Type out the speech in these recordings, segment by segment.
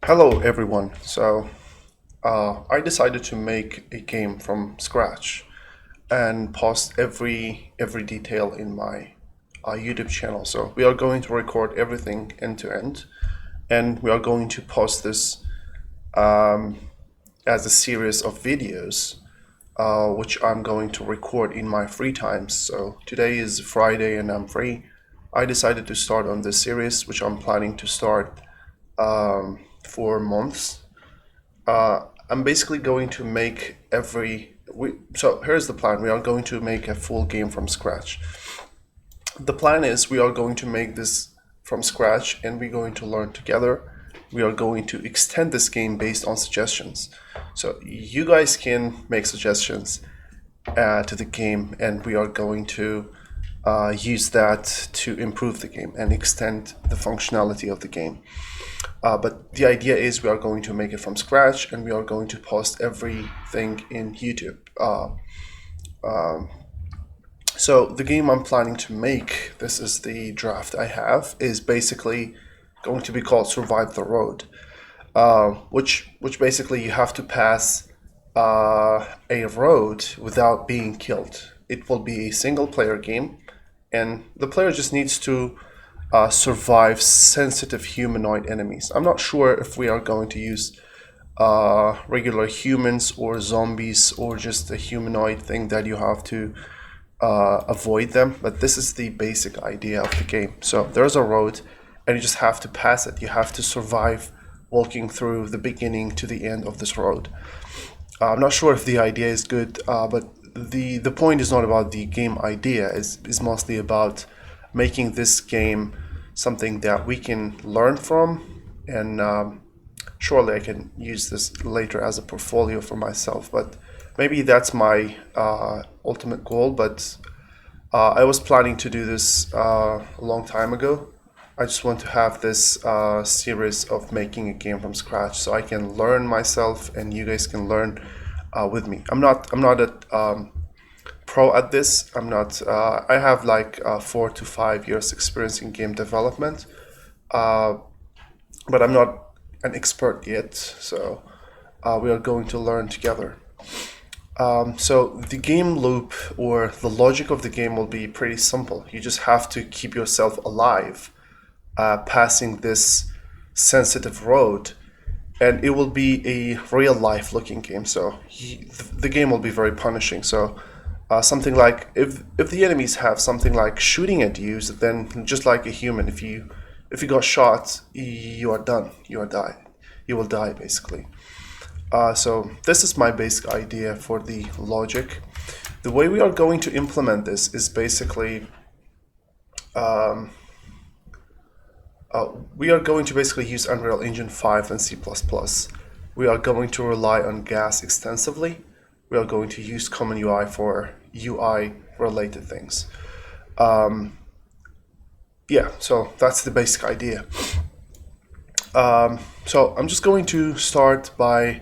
Hello everyone. I decided to make a game from scratch and post every detail in my YouTube channel. So we are going to record everything end to end, and we are going to post this as a series of videos, which I'm going to record in my free times. So today is Friday and I'm free. I decided to start on this series, which I'm planning to start for months. I'm basically going to make so here's the plan. We are going to make a full game from scratch. The plan is we are going to make this from scratch and we're going to learn together. We are going to extend this game based on suggestions. So you guys can make suggestions to the game, and we are going to use that to improve the game and extend the functionality of the game. But the idea is we are going to make it from scratch and we are going to post everything in YouTube. So the game I'm planning to make, this is the draft I have, is basically going to be called Survive the Road, which basically you have to pass a road without being killed. It will be a single player game, and the player just needs to survive sensitive humanoid enemies. I'm not sure if we are going to use regular humans or zombies or just a humanoid thing that you have to avoid them, but this is the basic idea of the game. So there's a road and you just have to pass it. You have to survive walking through the beginning to the end of this road. I'm not sure if the idea is good, but the point is not about the game idea. It's mostly about making this game something that we can learn from, and surely I can use this later as a portfolio for myself, but maybe that's my ultimate goal. But I was planning to do this a long time ago. I just want to have this series of making a game from scratch so I can learn myself and you guys can learn with me. I'm not a pro at this. I'm not. I have like 4 to 5 years experience in game development, but I'm not an expert yet. So we are going to learn together. So the game loop or the logic of the game will be pretty simple. You just have to keep yourself alive, passing this sensitive road, and it will be a real life looking game. So the game will be very punishing. So something like if the enemies have something like shooting at you, then just like a human, if you got shot, you are done. You will die basically. So this is my basic idea for the logic. The way we are going to implement this is basically we are going to basically use Unreal Engine 5 and C++. We are going to rely on GAS extensively. We are going to use Common UI for UI related things. Yeah, so that's the basic idea. So I'm just going to start by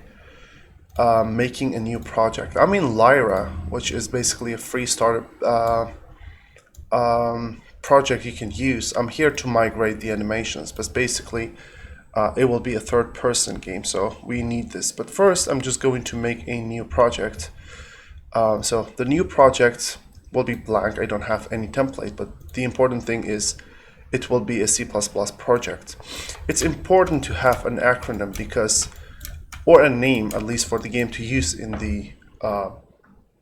making a new project. I'm in Lyra, which is basically a free startup project you can use. I'm here to migrate the animations, but basically it will be a third-person game, so we need this. But first, I'm just going to make a new project. So the new project will be blank. I don't have any template, but the important thing is it will be a C++ project. It's important to have an acronym because, or a name at least for the game to use in the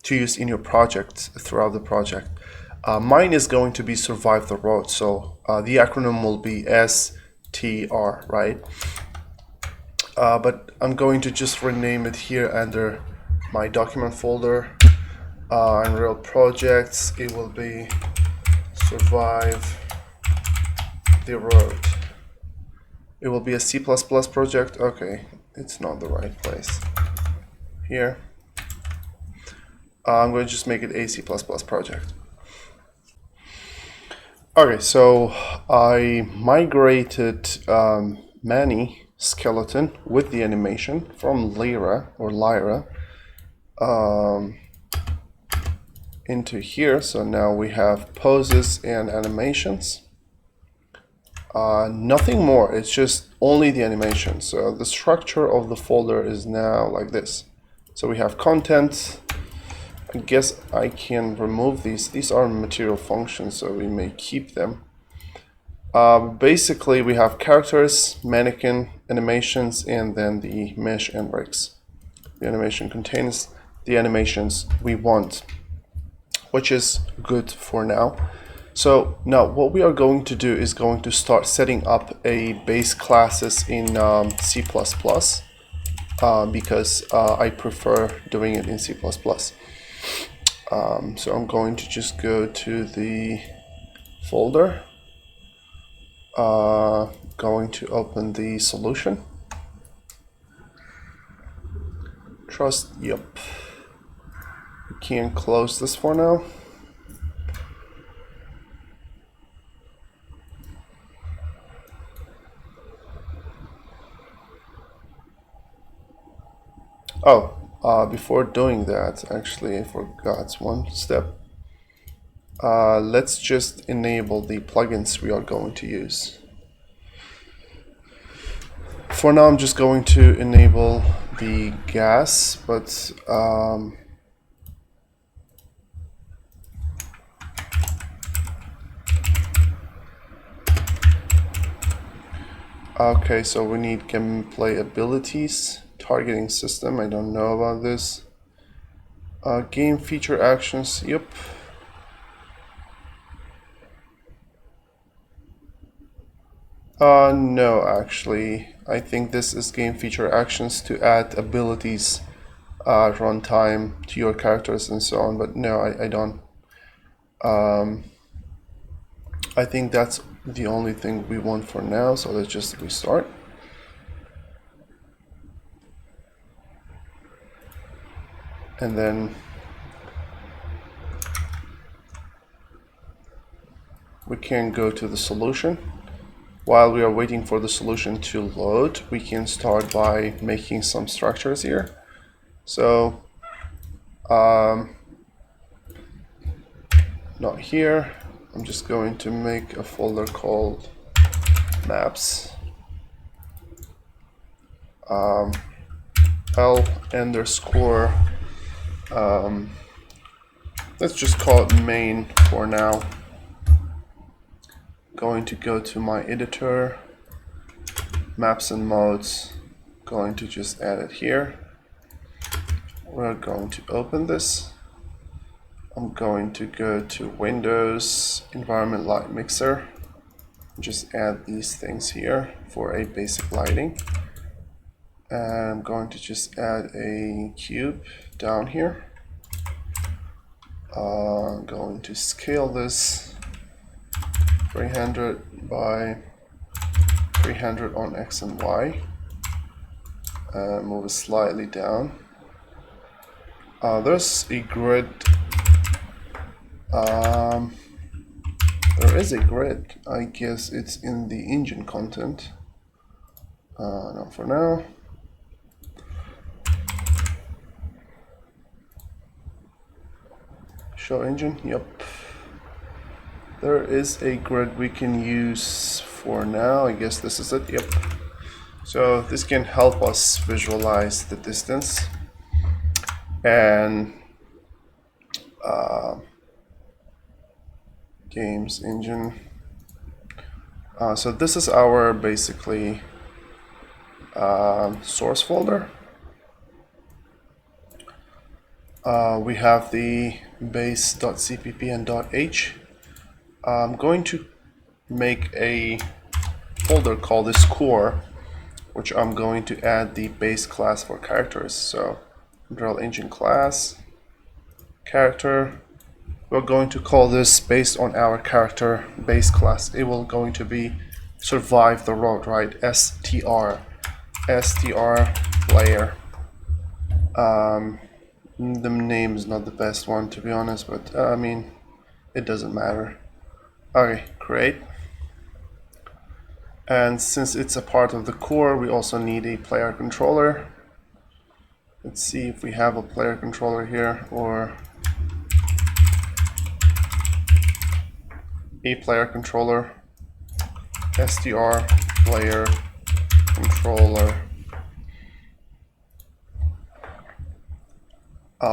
your project throughout the project. Mine is going to be Survive the Road, so the acronym will be STR, right? But I'm going to just rename it here under my document folder. Unreal projects, it will be Survive the Road. It will be a C++ project. Okay, it's not the right place. Here. I'm going to just make it a C++ project. Okay, so I migrated Manny skeleton with the animation from Lyra into here. So now we have poses and animations. Nothing more, it's just only the animation. So the structure of the folder is now like this. So we have content. I guess I can remove these. These are material functions, so we may keep them. Basically, we have characters, mannequin, animations, and then the mesh and rigs. The animation contains the animations we want, which is good for now. So now what we are going to do is going to start setting up a base classes in C++, because I prefer doing it in C++. So I'm going to just go to the folder, going to open the solution. Trust, yep. We can close this for now. Oh, before doing that, actually I forgot one step. Let's just enable the plugins we are going to use. For now, I'm just going to enable the gas, but okay, so we need gameplay abilities, targeting system, I don't know about this. Game feature actions, yep. No, actually, I think this is game feature actions to add abilities, runtime to your characters and so on, but no, I don't. I think that's the only thing we want for now, so let's just restart. And then we can go to the solution. While we are waiting for the solution to load, we can start by making some structures here. So, not here. I'm just going to make a folder called maps. L underscore, let's just call it main for now. Going to go to my editor, maps and modes, going to just add it here. We're going to open this. I'm going to go to Windows, Environment Light Mixer, just add these things here for a basic lighting. And I'm going to just add a cube down here. I'm going to scale this 300 by 300 on X and Y. Move it slightly down. There's a grid. There is a grid. I guess it's in the engine content. Not for now. Show engine. Yep. There is a grid we can use for now. I guess this is it. Yep. So this can help us visualize the distance and games engine. So this is our basically source folder. We have the base.cpp and .h. I'm going to make a folder called this core, which I'm going to add the base class for characters. So Unreal Engine class, character. We're going to call this based on our character base class. It will going to be survive the road, right? str player. The name is not the best one, to be honest, but I mean, it doesn't matter. Okay, create. And since it's a part of the core, we also need a player controller. Let's see if we have a player controller here, or a player controller. str player controller.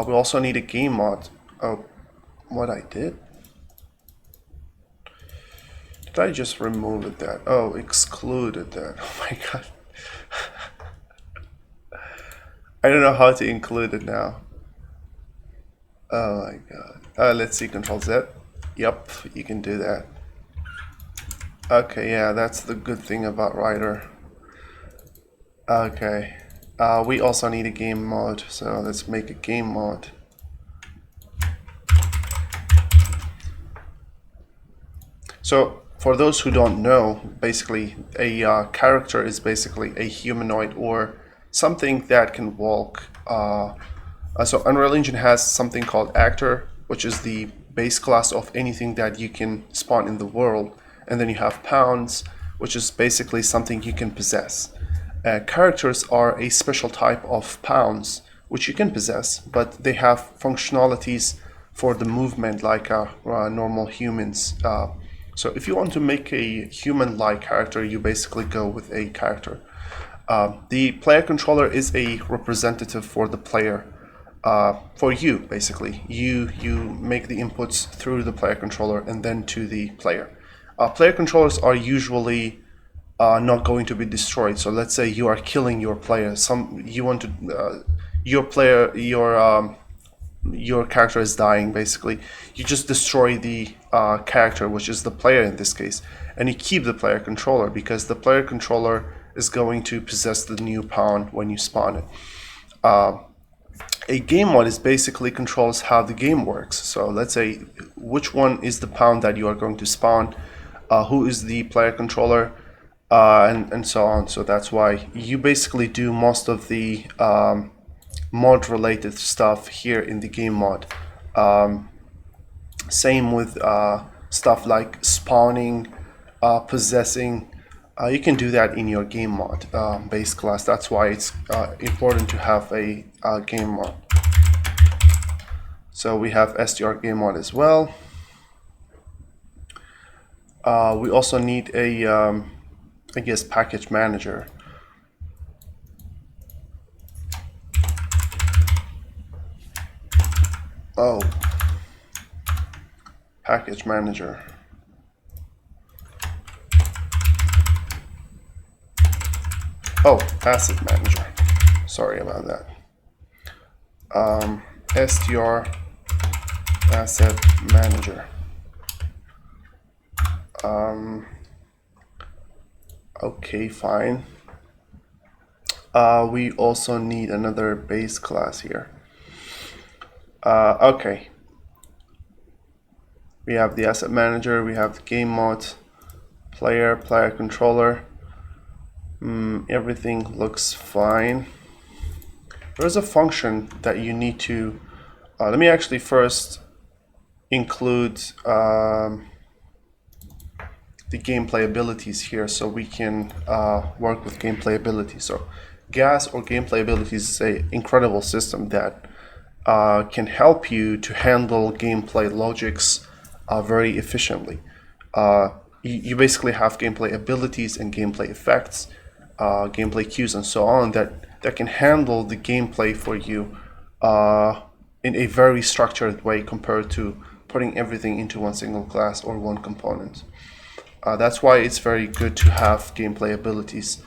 We also need a game mod. Oh, what I did? Did I just remove that? Oh, excluded that. Oh my god. I don't know how to include it now. Oh my god. Let's see, Control Z. Yep, you can do that. Okay, yeah, that's the good thing about Writer. Okay. We also need a game mode, so let's make a game mode. So, for those who don't know, basically, a character is basically a humanoid or something that can walk. So Unreal Engine has something called Actor, which is the base class of anything that you can spawn in the world. And then you have Pawns, which is basically something you can possess. Characters are a special type of Pawns, which you can possess, but they have functionalities for the movement like normal humans. So if you want to make a human-like character, you basically go with a character. The player controller is a representative for the player, for you basically. You make the inputs through the player controller and then to the player. Player controllers are usually not going to be destroyed. So let's say you are killing your player. You want to your character is dying, basically. You just destroy the character, which is the player in this case, and you keep the player controller because the player controller is going to possess the new pawn when you spawn it. A game mod is basically controls how the game works. So let's say which one is the pawn that you are going to spawn, who is the player controller, and so on. So that's why you basically do most of the mod related stuff here in the game mod. Same with stuff like spawning, possessing. You can do that in your game mod base class. That's why it's important to have a game mod. So we have str game mod as well. We also need a I guess package manager. Oh, package manager. Oh, asset manager. Sorry about that. str asset manager. Okay, fine. We also need another base class here. Okay. We have the asset manager, we have the game mod, player controller. Everything looks fine. There's a function that you need to, let me actually first include the gameplay abilities here so we can work with gameplay ability. So gas or gameplay abilities is an incredible system that can help you to handle gameplay logics very efficiently. You basically have gameplay abilities and gameplay effects, gameplay cues and so on that can handle the gameplay for you in a very structured way compared to putting everything into one single class or one component. That's why it's very good to have gameplay abilities.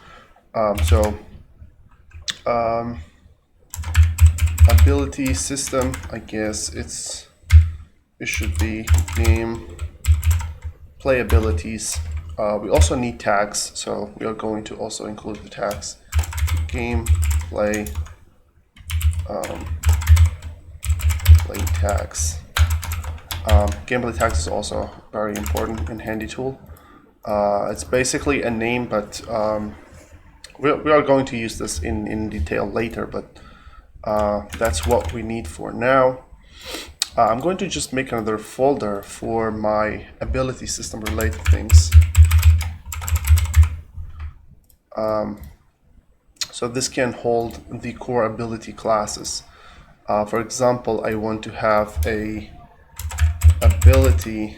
Ability system, I guess it should be game play abilities. We also need tags, so we are going to also include the tags. Game play play tags. Gameplay tags is also very important and handy tool. It's basically a name, but we are going to use this in detail later, but that's what we need for now. I'm going to just make another folder for my ability system related things. So this can hold the core ability classes. For example, I want to have a ability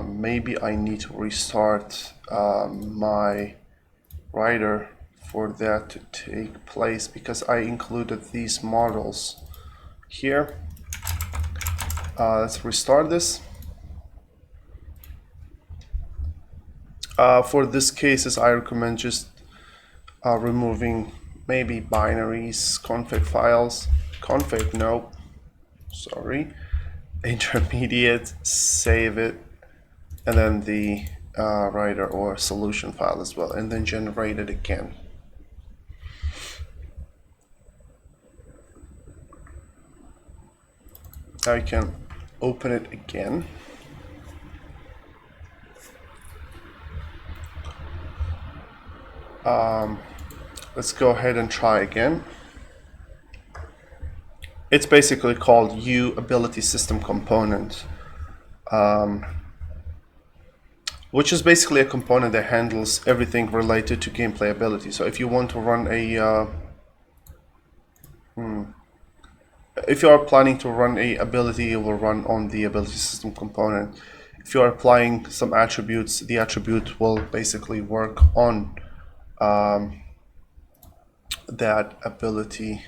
maybe I need to restart my writer for that to take place, because I included these models here. Let's restart this. For this cases, I recommend just removing maybe binaries, config files, config, no, sorry, intermediate, save it, and then the writer or solution file as well, and then generate it again. Now you can open it again. Let's go ahead and try again. It's basically called U ability system component, which is basically a component that handles everything related to gameplay ability. So if you want to run a if you are planning to run a ability, it will run on the ability system component. If you are applying some attributes, the attribute will basically work on that ability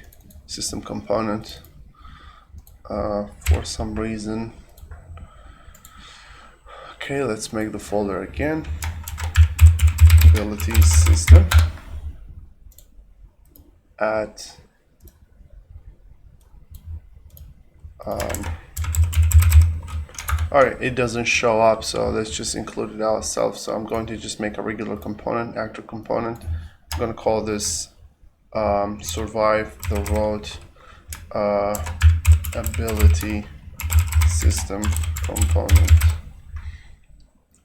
system component for some reason. Okay, let's make the folder again. Ability system. Add alright, it doesn't show up, so let's just include it ourselves. So I'm going to just make a regular component, actor component. I'm going to call this survive the road ability system component.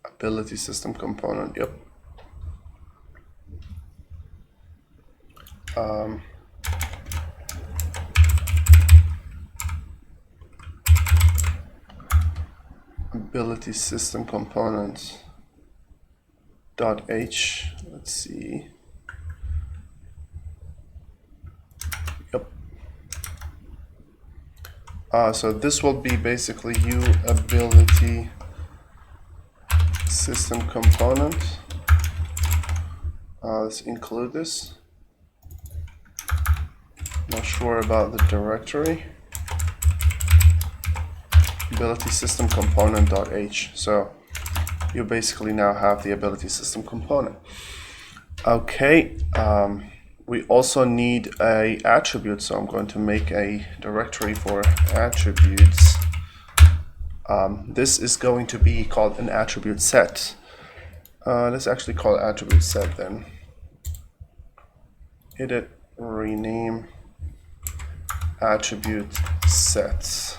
Ability system component, yep. Ability system component .h, let's see. Yep. So this will be basically U ability system component. Let's include this. Not sure about the directory. Ability system component.h. So you basically now have the ability system component. Okay, we also need a attribute, so I'm going to make a directory for attributes. This is going to be called an attribute set. Let's actually call it attribute set then. Edit, rename, attribute sets.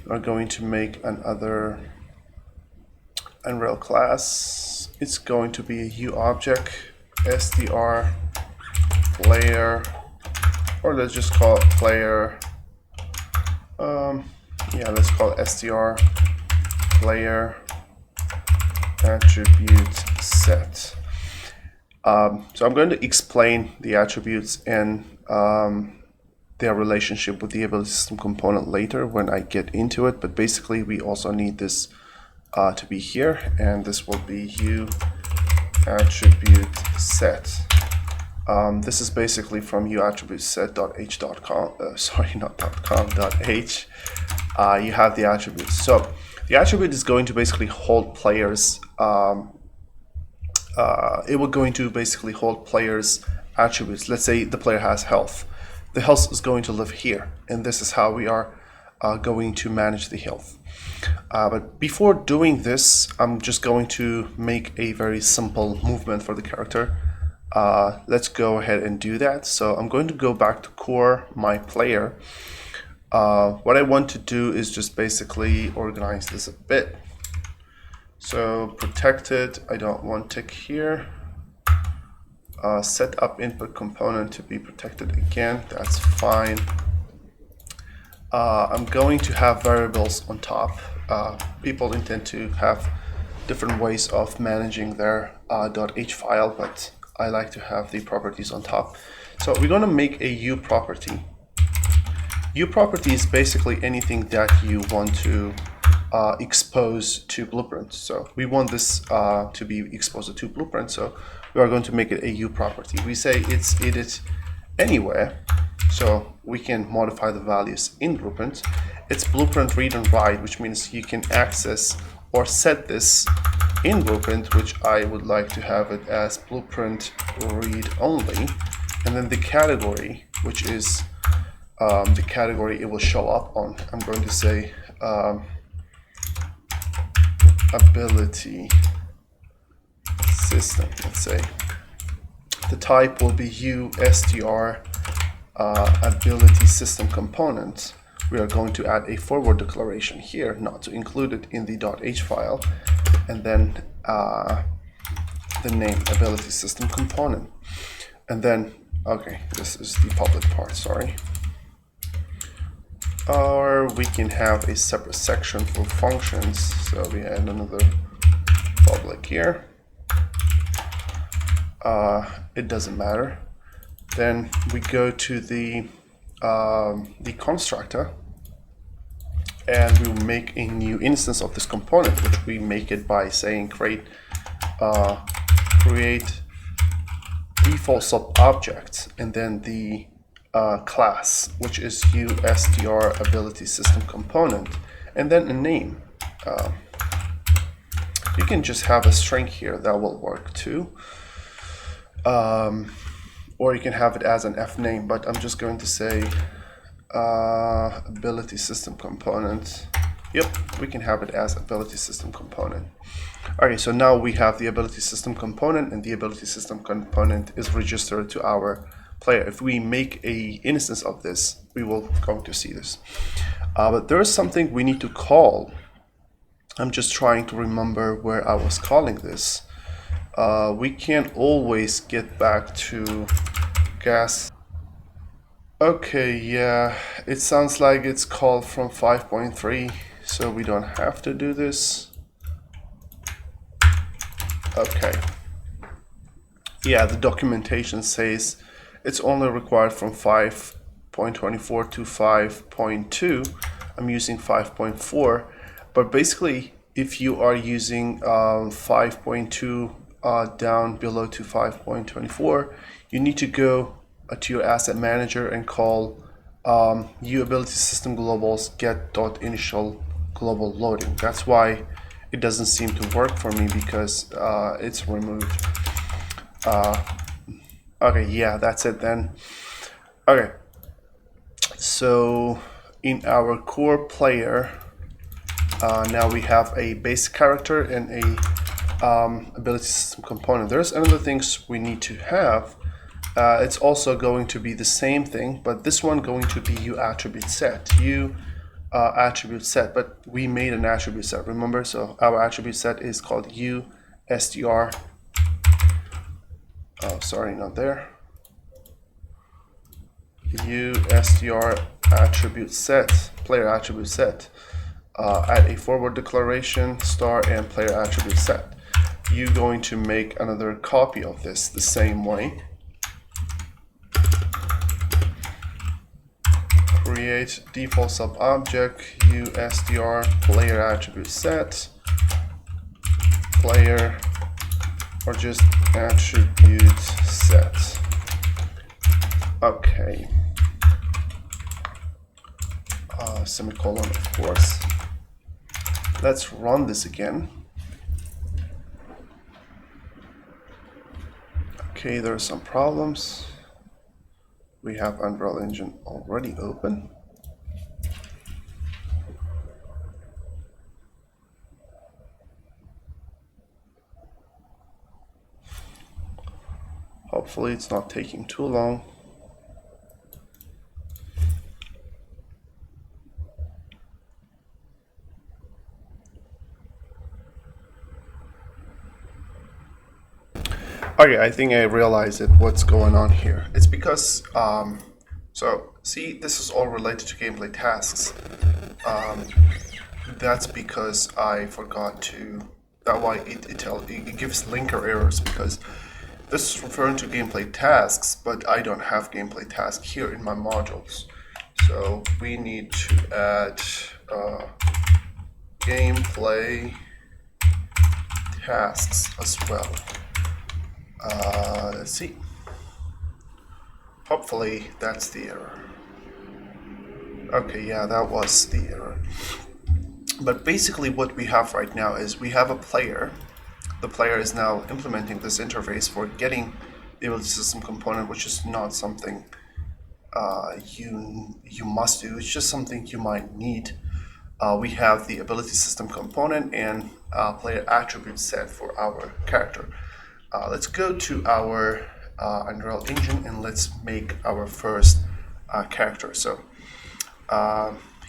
We're going to make another Unreal class. It's going to be a U object, str player, or let's just call it player. Yeah, let's call it str player attribute set. So I'm going to explain the attributes and their relationship with the ability system component later when I get into it, but basically we also need this to be here, and this will be U attribute set. This is basically from uattributeset.h.com, sorry, not .com, .h. You have the attributes. So the attribute is going to basically hold players. It will going to basically hold players' attributes. Let's say the player has health. The health is going to live here, and this is how we are going to manage the health. But before doing this, I'm just going to make a very simple movement for the character. Let's go ahead and do that. So I'm going to go back to core my player. What I want to do is just basically organize this a bit. So protected, I don't want tick here. Set up input component to be protected again, that's fine. I'm going to have variables on top. People intend to have different ways of managing their .h file, but I like to have the properties on top. So we're going to make a U property. U property is basically anything that you want to expose to Blueprint. So we want this to be exposed to Blueprint, so we are going to make it a U property. We say it's edit anywhere, so we can modify the values in Blueprint. It's Blueprint read and write, which means you can access or set this in Blueprint, which I would like to have it as Blueprint read only. And then the category, which is the category it will show up on. I'm going to say ability system, let's say. The type will be USTR ability system component. We are going to add a forward declaration here, not to include it in the .h file, and then the name ability system component. And then, okay, this is the public part, sorry. Or we can have a separate section for functions, so we add another public here. It doesn't matter. Then we go to the constructor, and we will make a new instance of this component, which we make it by saying create default sub object, and then the class, which is USTR ability system component, and then a name. You can just have a string here, that will work too. Or you can have it as an F name, but I'm just going to say ability system component. Yep, we can have it as ability system component. Okay, so now we have the ability system component, and the ability system component is registered to our player. If we make a instance of this, we will going to see this. But there is something we need to call. I'm just trying to remember where I was calling this. We can't always get back to gas. Okay, yeah, it sounds like it's called from 5.3, so we don't have to do this. Okay. Yeah, the documentation says it's only required from 5.24 to 5.2. I'm using 5.4, but basically if you are using 5.2 down below to 5.24, you need to go to your asset manager and call uAbility system globals get.initial global loading. That's why it doesn't seem to work for me, because it's removed. Okay, yeah, that's it then. Okay, so in our core player, now we have a base character and a ability system component. There's another things we need to have. It's also going to be the same thing, but this one going to be uAttribute set. Attribute set, but we made an attribute set, remember? So our attribute set is called USTR. Oh, sorry, not there. USTR attribute set, player attribute set. Add a forward declaration, star, and player attribute set. You're going to make another copy of this the same way. Create default sub object USTR player attribute set, player, or just attribute set. Okay. Semicolon, of course. Let's run this again. Okay, there are some problems. We have Unreal Engine already open. Hopefully it's not taking too long. Okay, I think I realized it. What's going on here? It's because, so see, this is all related to gameplay tasks. That's because I forgot to, that's why it gives linker errors, because this is referring to gameplay tasks, but I don't have gameplay tasks here in my modules. So we need to add gameplay tasks as well. Let's see. Hopefully that's the error. Okay, yeah, that was the error. But basically what we have right now is we have a player. The player is now implementing this interface for getting the ability system component, which is not something you must do. It's just something you might need. We have the ability system component and player attribute set for our character. Let's go to our Unreal Engine and let's make our first character. So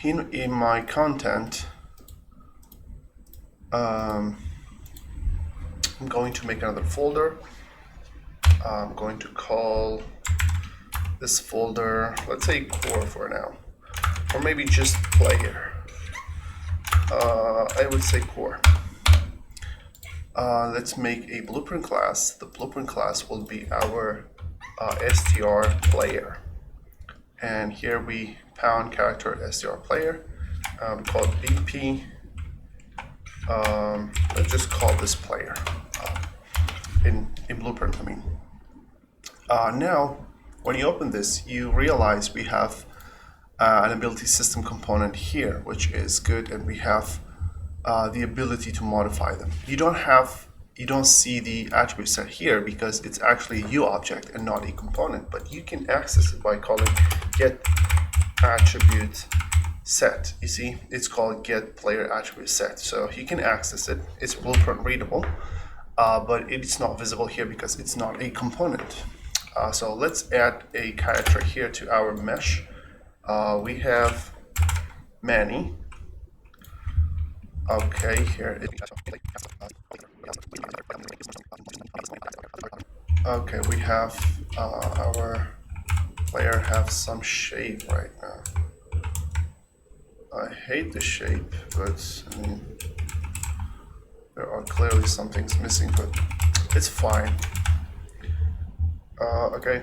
in my content, I'm going to make another folder. I'm going to call this folder, let's say core for now, or maybe just player. I would say core. Let's make a blueprint class. The blueprint class will be our str player. And here we pound character str player. We call it BP. Let's just call this player in blueprint, I mean. Now, when you open this, you realize we have an ability system component here, which is good, and we have the ability to modify them. You don't see the attribute set here because it's actually a U object and not a component, but you can access it by calling get attribute set. You see, it's called get player attribute set. So you can access it. It's blueprint readable, but it's not visible here because it's not a component. So let's add a character here to our mesh. We have Manny. Okay, here it is. Okay, we have our player have some shape right now. I hate the shape, but I mean, there are clearly some things missing, but it's fine. Okay.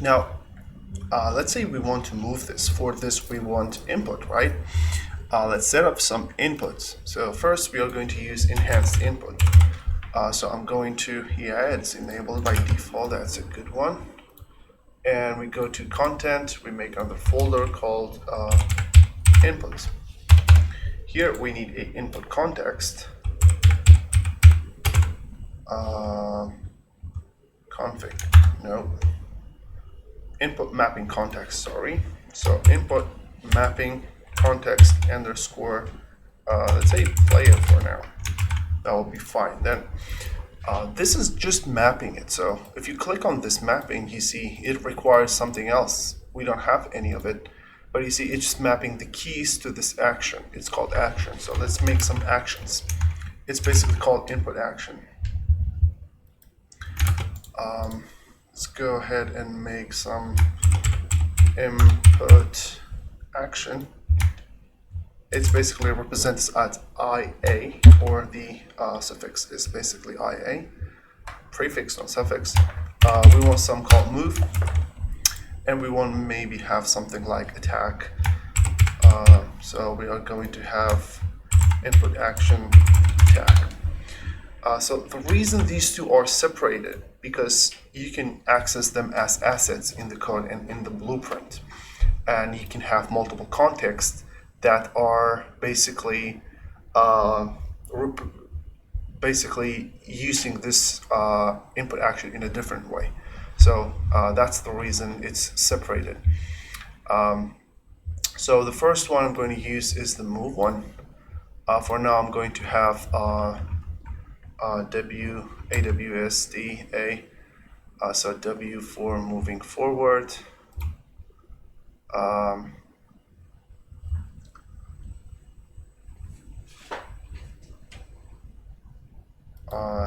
Now, let's say we want to move this. For this, we want input, right? Let's set up some inputs. So first, we are going to use enhanced input. So I'm going to, yeah, it's enabled by default. That's a good one. And we go to content. We make another folder called inputs. Here we need a input context. Config, no. Input mapping context, sorry. So input mapping context underscore, let's say player for now. That will be fine. Then this is just mapping it. So if you click on this mapping, you see it requires something else. We don't have any of it, but you see it's just mapping the keys to this action. It's called action. So let's make some actions. It's basically called input action. Let's go ahead and make some input action. It's basically represented as IA, or the suffix is basically IA. Prefix, not suffix. We want some called move, and we want maybe have something like attack. So we are going to have input action attack. So the reason these two are separated, because you can access them as assets in the code and in the blueprint, and you can have multiple contexts that are basically using this input action in a different way. So that's the reason it's separated. So the first one I'm going to use is the move one. For now, I'm going to have AWSDA, so W for moving forward.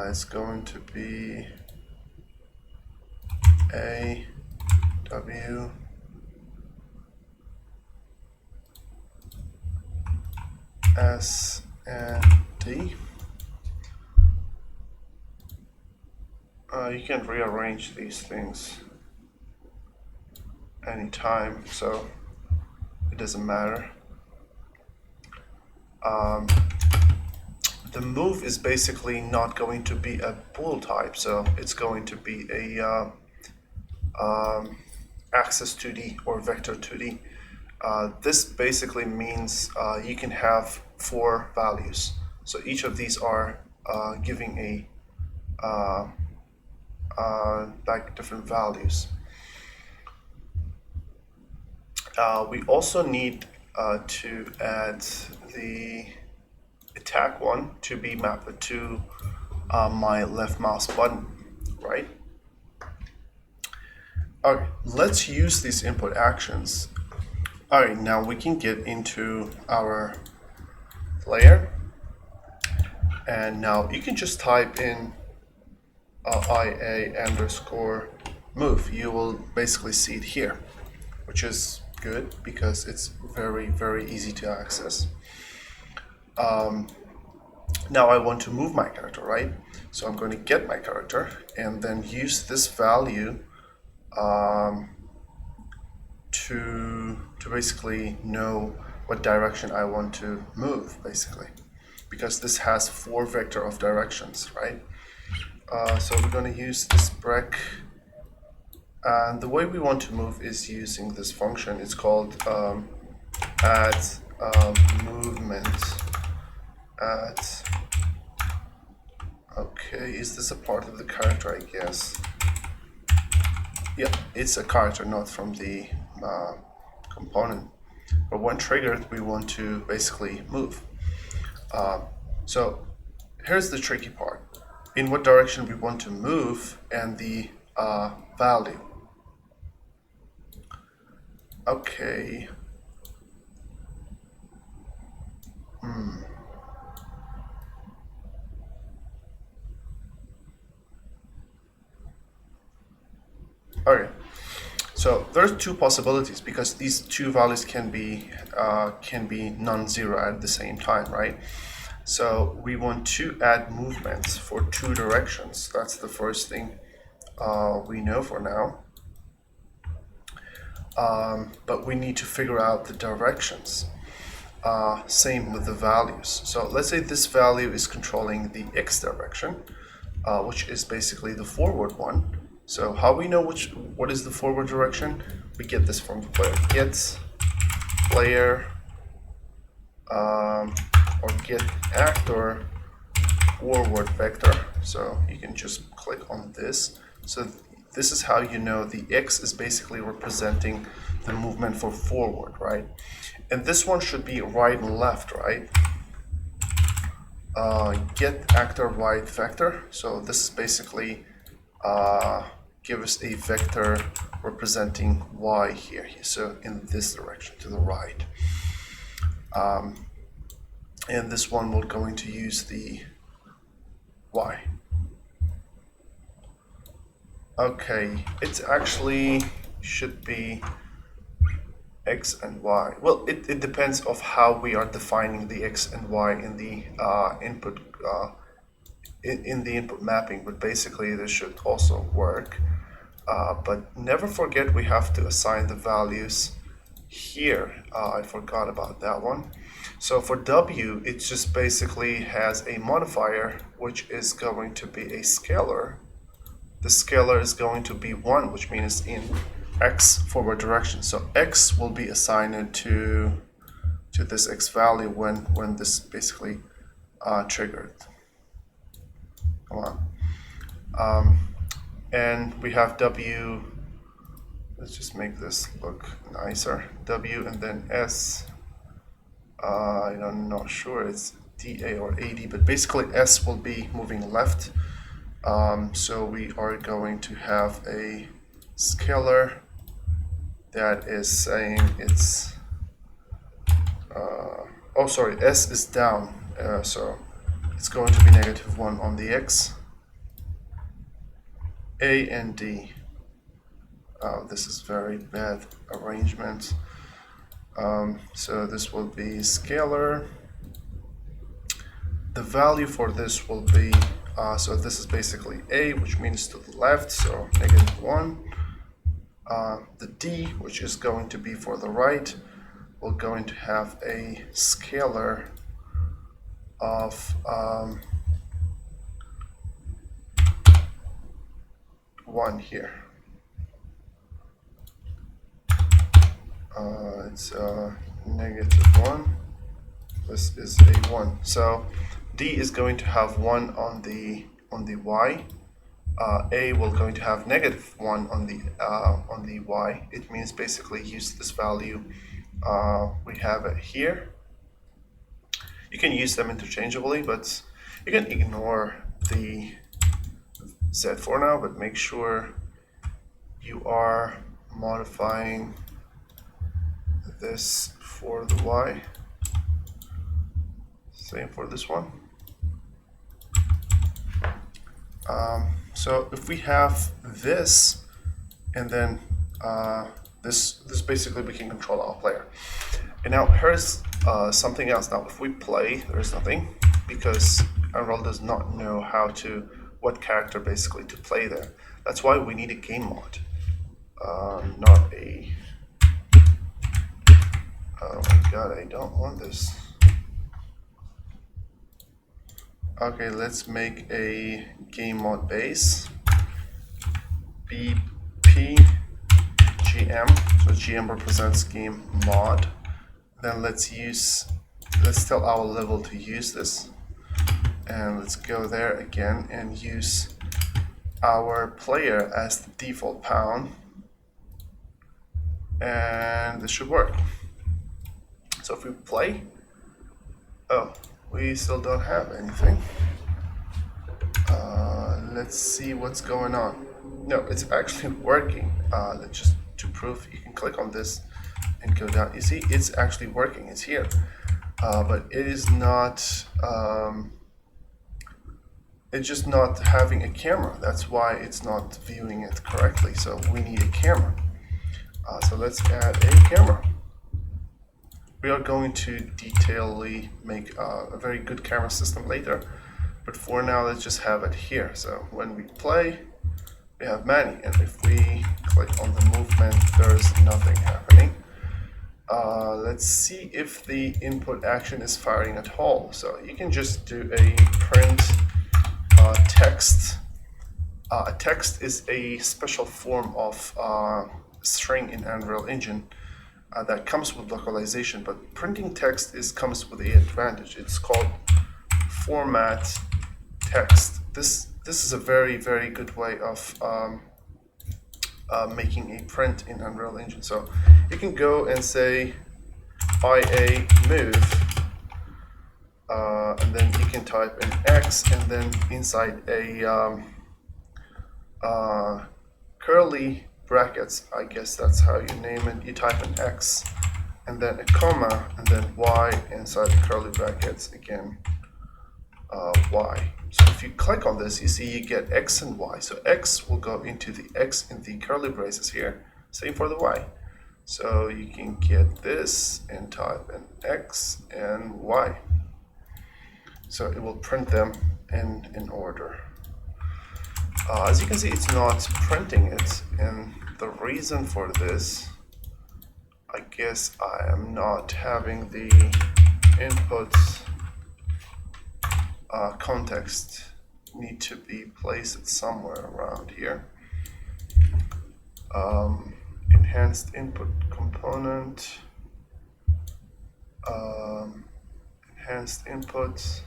It's going to be A, W, S, and D. You can rearrange these things anytime. So it doesn't matter. The move is basically not going to be a bool type, so it's going to be a axis 2D or vector 2D. This basically means you can have 4 values. So each of these are giving a like different values. We also need to add the attack one to be mapped to my left mouse button, right? Alright, let's use these input actions. Alright, now we can get into our layer, and now you can just type in IA_move. You will basically see it here, which is good because it's very easy to access. Now I want to move my character, right? So I'm going to get my character and then use this value to basically know what direction I want to move, basically, because this has 4 vector of directions, right? So we're going to use this break, and the way we want to move is using this function. It's called add movement at. Okay, is this a part of the character? I guess. Yeah, it's a character, not from the component. But when triggered, we want to basically move. So here's the tricky part: in what direction we want to move and the value. Okay. Okay, so there's 2 possibilities because these 2 values can be non-zero at the same time, right? So we want to add movements for 2 directions. That's the first thing we know for now. But we need to figure out the directions. Same with the values. So let's say this value is controlling the x direction, which is basically the forward one. So how we know what is the forward direction? We get this from the player. Get player or get actor forward vector. So you can just click on this. So this is how you know the x is basically representing the movement for forward, right? And this one should be right and left, right? Get actor right vector. So this is basically give us a vector representing y here, so in this direction to the right. And this one we're going to use the y. Okay, it actually should be x and y. Well, it depends of how we are defining the x and y in the input in the input mapping, but basically this should also work. But never forget we have to assign the values here. I forgot about that one. So for w, it just basically has a modifier which is going to be a scalar. The scalar is going to be 1, which means in x forward direction. So x will be assigned to this x value when this basically triggered. Come on. And we have w. Let's just make this look nicer. W and then s. I'm not sure it's dA or AD, but basically s will be moving left. So we are going to have a scalar that is saying it's s is down, so it's going to be -1 on the x. A and D. This is very bad arrangement. So this will be scalar. The value for this will be, so this is basically A, which means to the left, so -1. The D, which is going to be for the right, we're going to have a scalar of 1 here. It's -1. This is a 1. So D is going to have 1 on the y. A will going to have -1 on the y. It means basically use this value. We have it here. You can use them interchangeably, but you can ignore the Z for now, but make sure you are modifying this for the y. Same for this one. So if we have this, and then this basically we can control our player. And now here's something else. Now if we play, there's nothing, because Unreal does not know what character basically to play there. That's why we need a game mod, not a. Oh my god, I don't want this. Okay, let's make a game mod base. BP GM. So GM represents game mod. Then let's tell our level to use this. And let's go there again and use our player as the default pawn. And this should work. So if we play, oh, we still don't have anything. Let's see what's going on. No, it's actually working. Let's just to prove, you can click on this and go down. You see, it's actually working. It's here, but it is not. It's just not having a camera. That's why it's not viewing it correctly. So we need a camera. So let's add a camera. We are going to detailedly make a very good camera system later, but for now let's just have it here. So when we play, we have many, and if we click on the movement, there's nothing happening. Let's see if the input action is firing at all. So you can just do a print text. A text is a special form of string in Unreal Engine. That comes with localization, but printing text comes with the advantage. It's called format text. This is a very, very good way of making a print in Unreal Engine. So you can go and say IA move, and then you can type an X, and then inside a curly brackets, I guess that's how you name it, you type an X and then a comma and then Y inside the curly brackets again, Y. So if you click on this, you see you get X and Y. So X will go into the X in the curly braces here, same for the Y. So you can get this and type an X and Y. So it will print them in order. As you can see, it's not printing it, and the reason for this, I guess I am not having the inputs context need to be placed somewhere around here. Enhanced input component, enhanced inputs,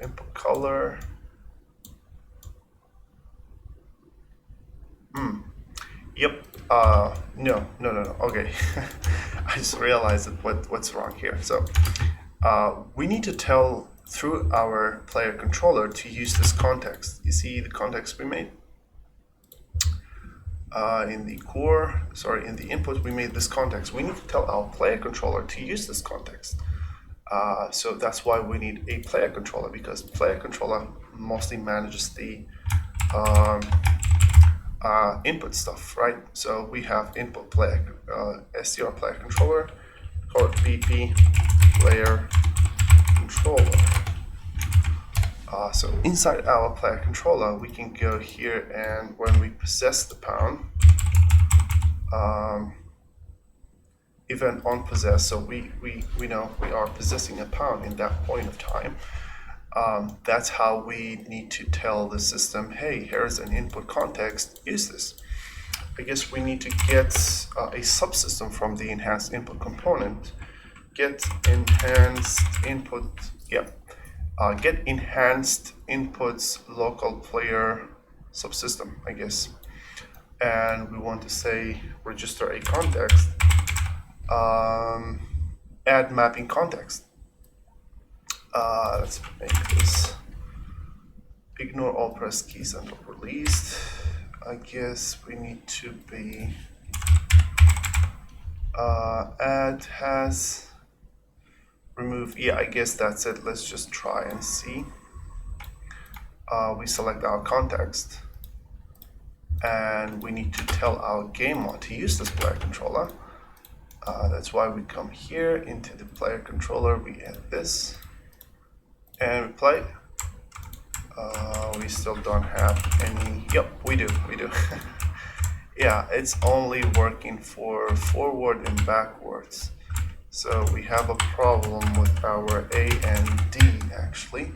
input color. Yep. No. Okay. I just realized what's wrong here. So we need to tell through our player controller to use this context. You see the context we made in the input. We made this context. We need to tell our player controller to use this context. So that's why we need a player controller, because player controller mostly manages the input stuff, right? So we have input player, str player controller, call it BP player controller. So inside our player controller, we can go here, and when we possess the pawn, event on possess, so we know we are possessing a pawn in that point of time. That's how we need to tell the system, hey, here's an input context, use this. I guess we need to get a subsystem from the enhanced input component. Get enhanced input, get enhanced inputs local player subsystem, I guess. And we want to say register a context, add mapping context. Let's make this ignore all press keys until released. I guess we need to be add has remove. Yeah, I guess that's it. Let's just try and see. We select our context, and we need to tell our game mod to use this player controller. That's why we come here into the player controller, we add this, and we play. We still don't have any. Yep, we do. Yeah, it's only working for forward and backwards. So we have a problem with our A and D, actually.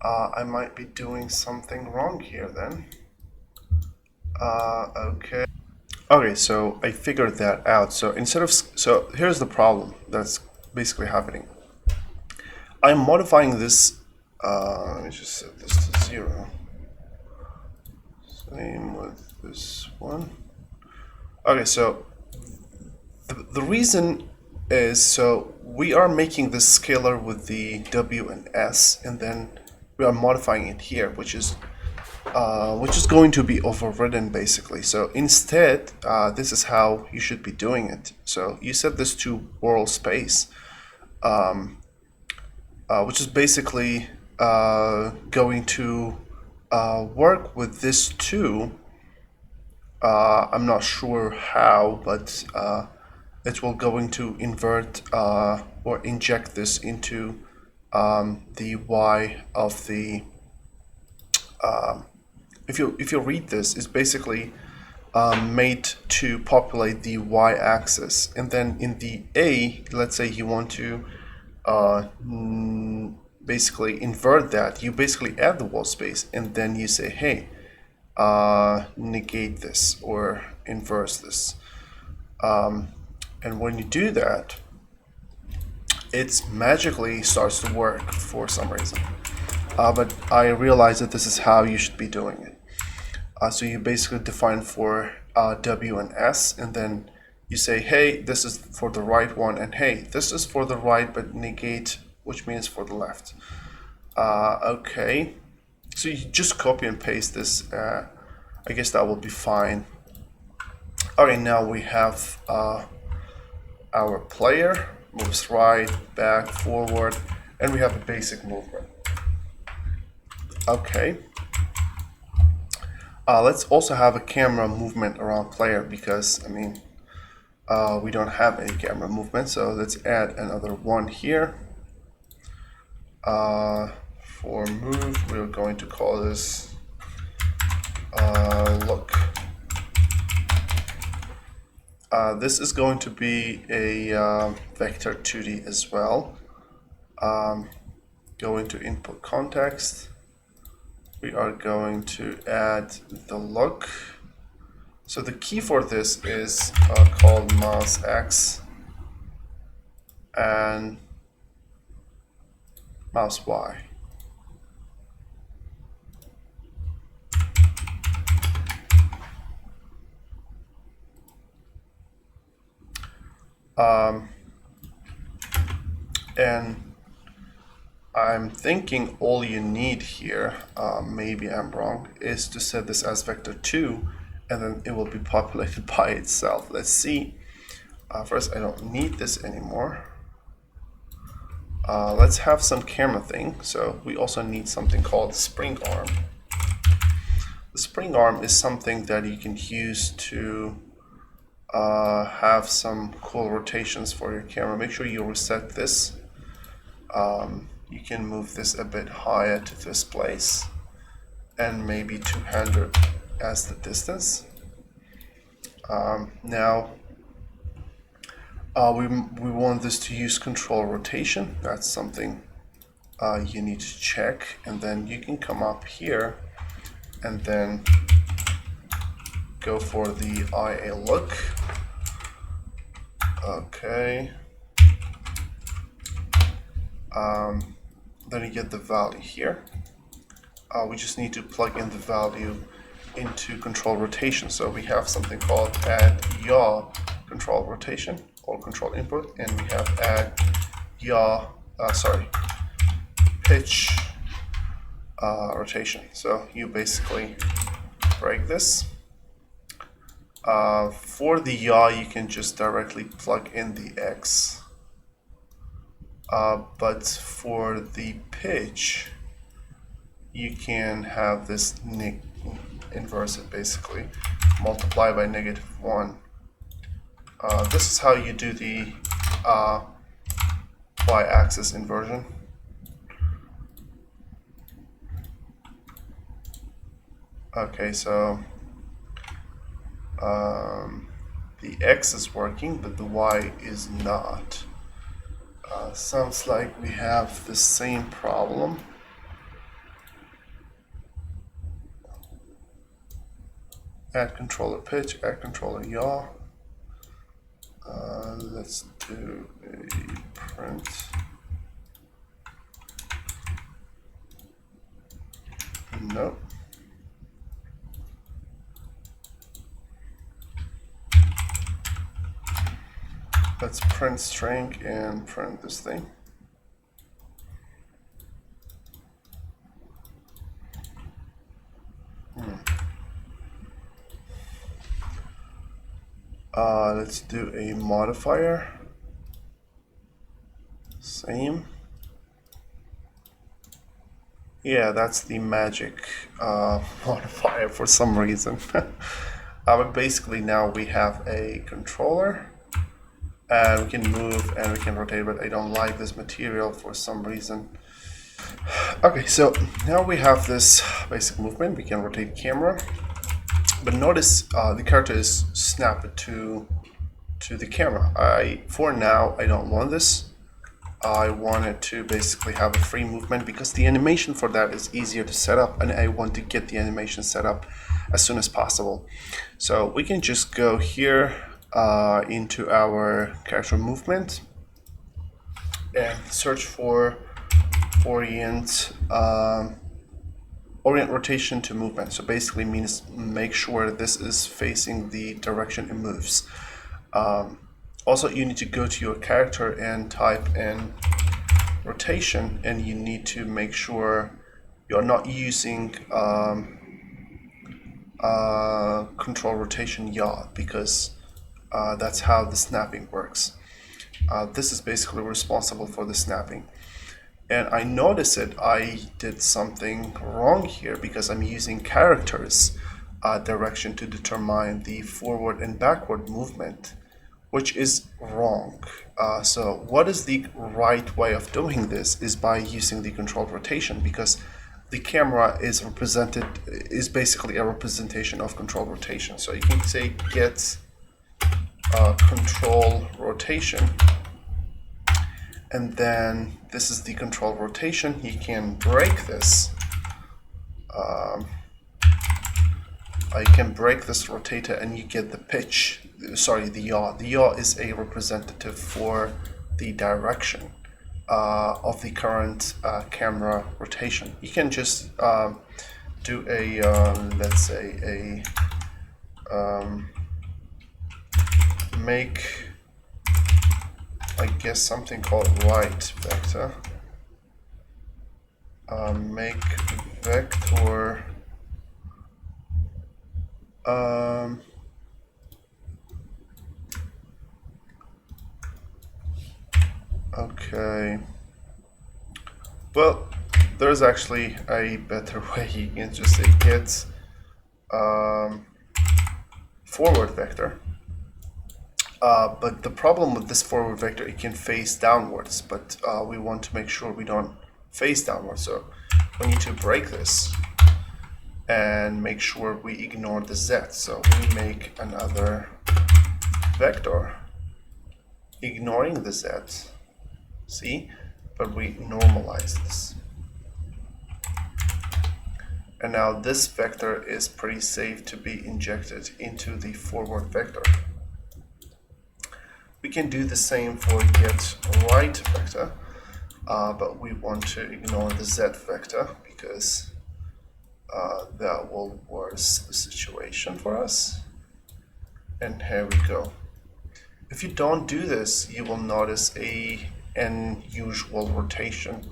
I might be doing something wrong here then. Okay. Okay, so I figured that out. So so here's the problem that's basically happening. I'm modifying this. Let me just set this to 0. Same with this one. Okay, so the reason is, so we are making this scalar with the W and S, and then we are modifying it here, which is going to be overridden basically. So instead, this is how you should be doing it. So you set this to world space, which is basically going to work with this too. I'm not sure how, but it will going to invert or inject this into the Y of the. If you read this, it's basically made to populate the Y-axis, and then in the A, let's say you want to basically invert that. You basically add the wall space, and then you say, hey, negate this or inverse this. And when you do that, it magically starts to work for some reason. But I realize that this is how you should be doing it. So you basically define for W and S, and then you say, hey, this is for the right one, and hey, this is for the right, but negate, which means for the left. Okay, so you just copy and paste this. I guess that will be fine. Okay, now we have our player moves right, back, forward, and we have a basic movement. Okay. Let's also have a camera movement around player, because I mean we don't have any camera movement, so let's add another one here. For move, we're going to call this look. This is going to be a vector 2D as well. Go into input context. We are going to add the look. So the key for this is called mouse X and mouse Y. And I'm thinking all you need here, maybe I'm wrong, is to set this as vector 2, and then it will be populated by itself. Let's see. First, I don't need this anymore. Let's have some camera thing. So we also need something called spring arm. The spring arm is something that you can use to have some cool rotations for your camera. Make sure you reset this. You can move this a bit higher to this place, and maybe 200 as the distance. Now We want this to use control rotation. That's something you need to check, and then you can come up here and then go for the IA look. Okay. Then you get the value here. We just need to plug in the value into control rotation. So we have something called add yaw control rotation or control input, and we have add yaw, pitch rotation. So you basically break this. For the yaw, you can just directly plug in the X. But for the pitch, you can have this inverse it, basically multiply by -1. This is how you do the y-axis inversion. Okay, so the X is working, but the Y is not. Sounds like we have the same problem. Add controller pitch, add controller yaw. Let's do a print. Nope. Let's print string and print this thing. Let's do a modifier. Same. Yeah, that's the magic modifier for some reason. But basically now we have a controller. And we can move and we can rotate, but I don't like this material for some reason. Okay, so now we have this basic movement. We can rotate camera, but notice the character is snapped to the camera. For now, I don't want this. I want it to basically have a free movement because the animation for that is easier to set up, and I want to get the animation set up as soon as possible. So we can just go here into our character movement and search for orient rotation to movement. So basically means make sure this is facing the direction it moves. Also, you need to go to your character and type in rotation, and you need to make sure you're not using control rotation yaw, because that's how the snapping works. This is basically responsible for the snapping. And I noticed I did something wrong here because I'm using characters direction to determine the forward and backward movement, which is wrong. So what is the right way of doing this is by using the control rotation, because the camera is basically a representation of control rotation. So you can say get control rotation, and then this is the control rotation. You can break this. You can break this rotator and you get the pitch, sorry, the yaw. The yaw is a representative for the direction of the current camera rotation. You can just do a, let's say, make, I guess, something called right vector. Make vector okay. Well, there's actually a better way. You can just say get forward vector. But the problem with this forward vector, it can face downwards, but we want to make sure we don't face downwards. So we need to break this and make sure we ignore the Z. So we make another vector ignoring the Z. See? But we normalize this. And now this vector is pretty safe to be injected into the forward vector. We can do the same for get right vector, but we want to ignore the Z vector because that will worse the situation for us. And here we go. If you don't do this, you will notice a unusual rotation,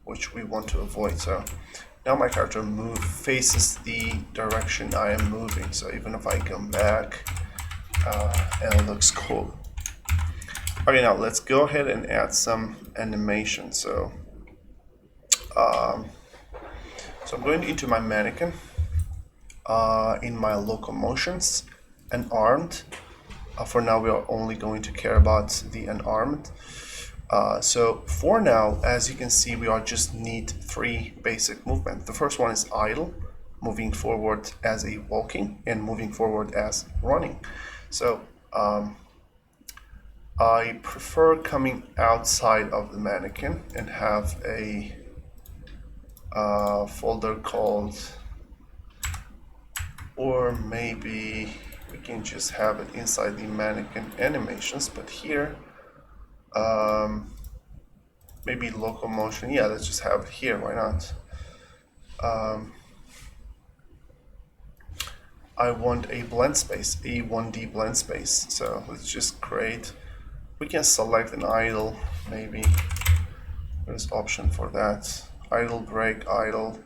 which we want to avoid. So now my character faces the direction I am moving. So even if I come back, it looks cool. Okay, now let's go ahead and add some animation. So I'm going into my mannequin, in my locomotions, unarmed. For now, we are only going to care about the unarmed. So for now, as you can see, we are just need 3 basic movements. The first one is idle, moving forward as a walking, and moving forward as running. So I prefer coming outside of the mannequin and have a folder called, or maybe we can just have it inside the mannequin animations, but here maybe locomotion. Yeah, let's just have it here, why not? I want a blend space, a 1D blend space. So let's just create, we can select an idle, maybe there's option for that. Idle break, idle,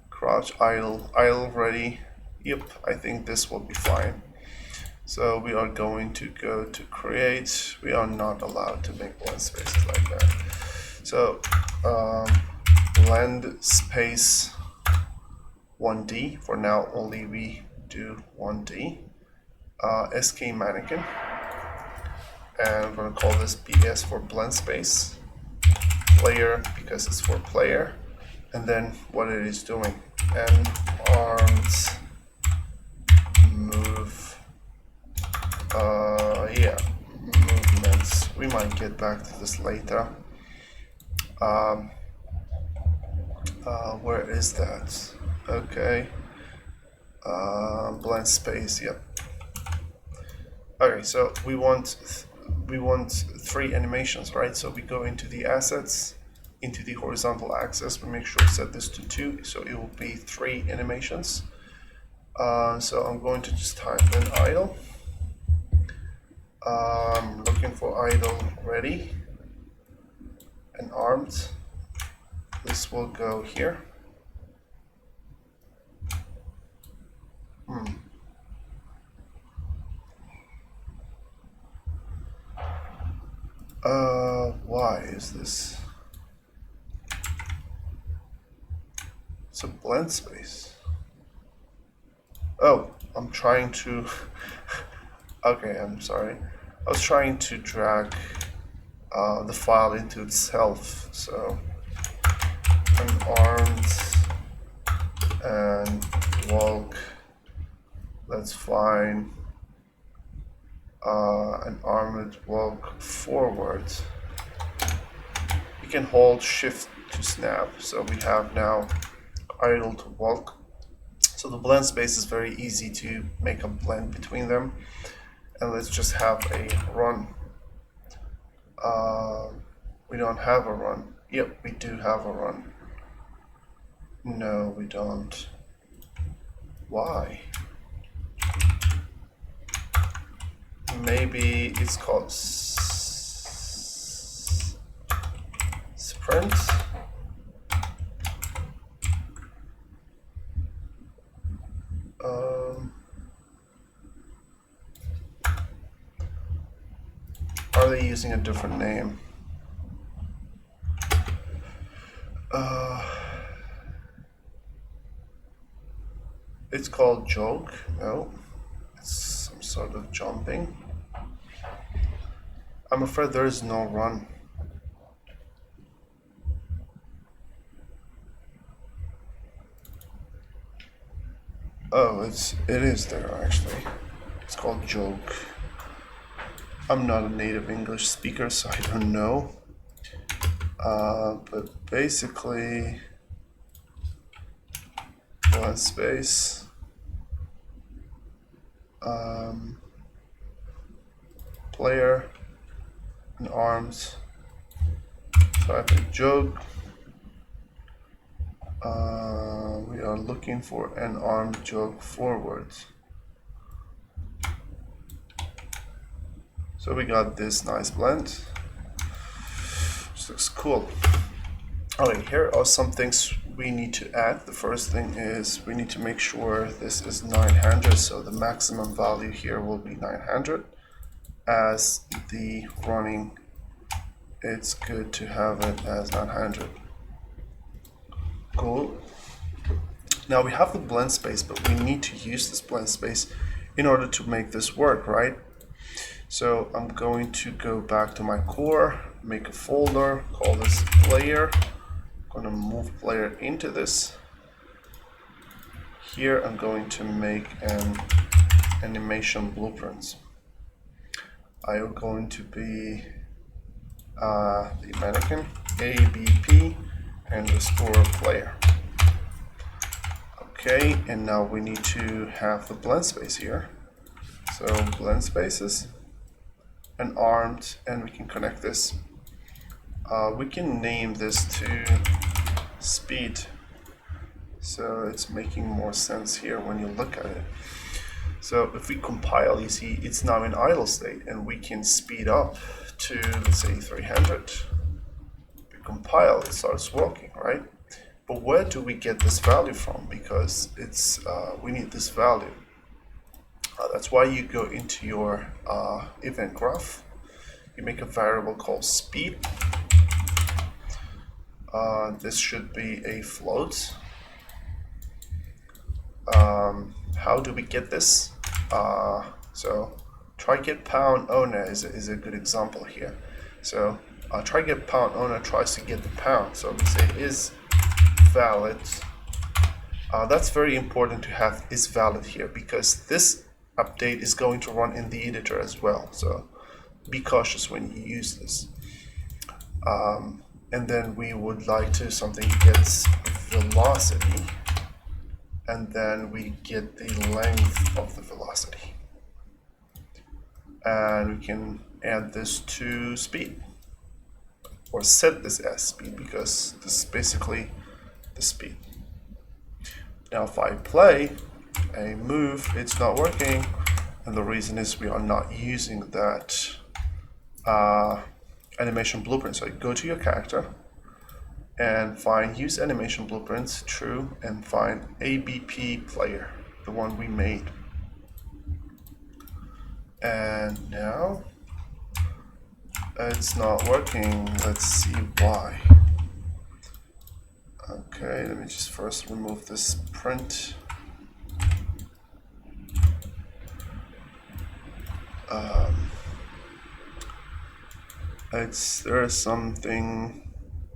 crouch, idle, idle ready. Yep, I think this will be fine. So we are going to go to create. We are not allowed to make blend spaces like that. So blend space 1D. For now, only we do 1D. SK mannequin. And I'm going to call this BS for blend space. Player, because it's for player. And then what it is doing. And arms move. Movements. We might get back to this later. Where is that? Okay. Blend space. Yep. Okay, so we want 3 animations, right? So we go into the assets, into the horizontal axis. We make sure to set this to 2, so it will be 3 animations. So I'm going to just type in idle. Looking for idle ready and armed. This will go here. Why is this? It's a blend space. Oh, I'm trying to okay, I'm sorry. I was trying to drag the file into itself. So unarmed and walk, that's fine. An armed walk forward. You can hold shift to snap. So we have now idle to walk. So the blend space is very easy to make a blend between them. And let's just have a run. We don't have a run. Yep, we do have a run. No, we don't. Why? Maybe it's called sprint. Are they using a different name? It's called jog. No, it's some sort of jumping. I'm afraid there is no run. Oh, it is there actually. It's called jog. I'm not a native English speaker, so I don't know. But basically, blank space. Player and arms. Type a jog. We are looking for an arm jog forwards. So we got this nice blend. This looks cool. Alright, here are some things we need to add. The first thing is we need to make sure this is 900, so the maximum value here will be 900. As the running, it's good to have it as 900. Cool. Now we have the blend space, but we need to use this blend space in order to make this work, right? So I'm going to go back to my core, make a folder, call this player. I'm going to move player into this. Here I'm going to make an animation blueprints. I am going to be the mannequin ABP underscore player. Okay, and now we need to have the blend space here. So blend spaces and armed, and we can connect this. We can name this to speed, so it's making more sense here when you look at it. So if we compile, you see it's now in idle state, and we can speed up to, let's say, 300. We compile, it starts working, right? But where do we get this value from? Because it's we need this value. That's why you go into your event graph. You make a variable called speed. This should be a float. How do we get this? So try get pound owner is a good example here. So try get pound owner tries to get the pound. So we say is valid. That's very important to have is valid here, because this update is going to run in the editor as well. So be cautious when you use this. And then we would like to something gets velocity, and then we get the length of the velocity. And we can add this to speed, or set this as speed, because this is basically the speed. Now if I play a move, it's not working, and the reason is we are not using that animation blueprint. So you go to your character and find use animation blueprints, true, and find ABP player, the one we made. And now it's not working. Let's see why. Okay, let me just first remove this print. There is something.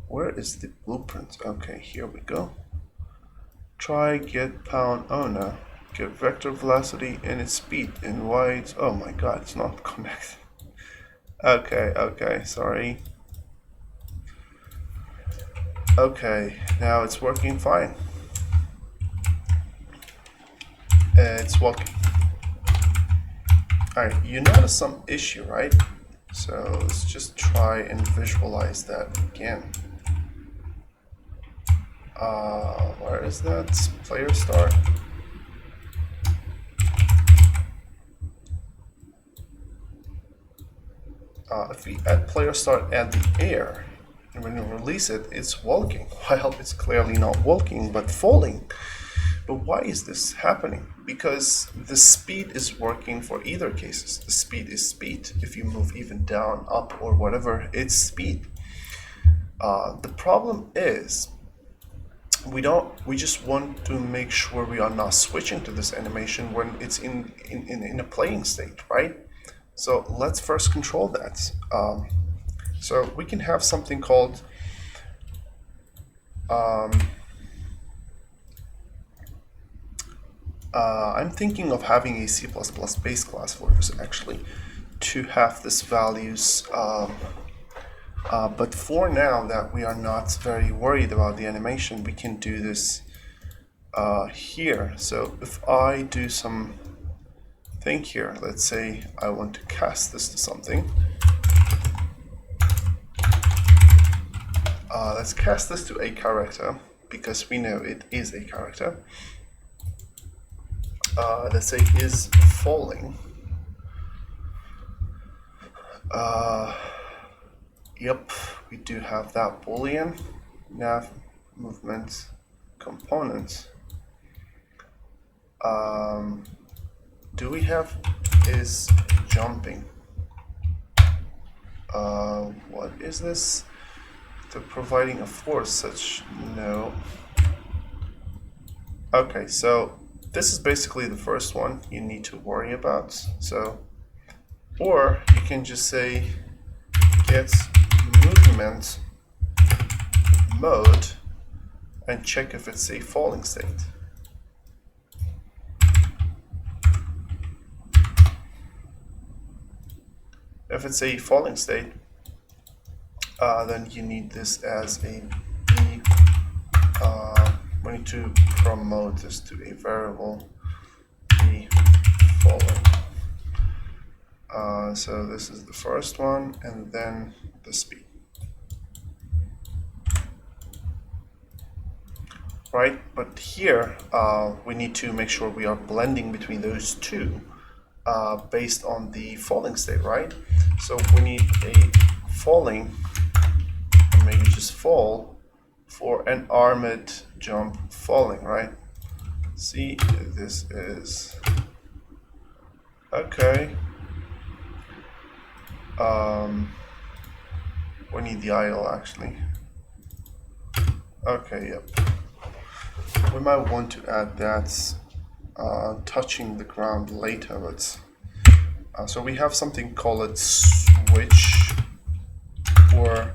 Where is the blueprint? Okay, here we go. Try get pound owner, get vector velocity and its speed in white. Oh my god, it's not connected. Okay, sorry. Okay, now it's working fine. It's working. Alright, you notice some issue, right? So let's just try and visualize that again. Where is that? Player start. If we add player start at the air, and when you release it, it's walking. Well, it's clearly not walking, but falling. But why is this happening? Because the speed is working for either cases. The speed is speed. If you move even down, up, or whatever, it's speed. The problem is we just want to make sure we are not switching to this animation when it's in a playing state, right? So let's first control that. So we can have something called I'm thinking of having a C++ base class for this actually. to have this values, but for now that we are not very worried about the animation, we can do this here. So if I do some thing here, let's say I want to cast this to something. Let's cast this to a character because we know it is a character. Let's say is falling. Yep, we do have that boolean nav movement component. Do we have is jumping? What is this? They're providing a force such no. Okay, so this is basically the first one you need to worry about. So, or you can just say get movement mode and check if it's a falling state. If it's a falling state, then you need this as a B. We need to promote this to a variable B falling. So this is the first one, and then the speed. Right, but here we need to make sure we are blending between those two based on the falling state, right? So we need a falling, or maybe just fall, for an armed jump falling, right? See, this is okay. We need the idle actually. Okay, yep. We might want to add that touching the ground later, but so we have something called switch or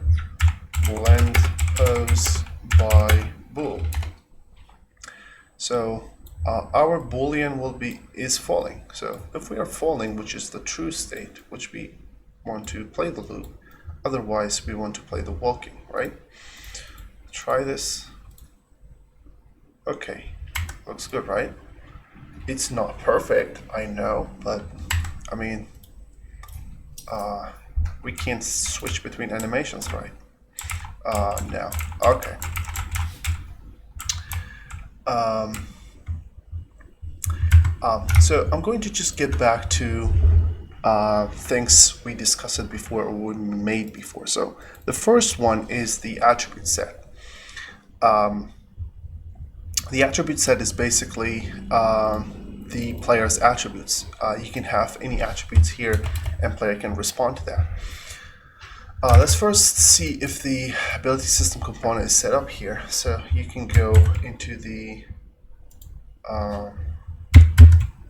blend pose by bool. So our boolean will be is falling. So if we are falling, which is the true state, which we want to play the loop, otherwise we want to play the walking, right? Try this. Okay, looks good, right? It's not perfect, I know, but I mean, we can't switch between animations, right? Now, okay. So I'm going to just get back to things we discussed before or we made before. So the first one is the attribute set. The attribute set is basically the player's attributes. You can have any attributes here and player can respond to that. Let's first see if the ability system component is set up here. So you can go into the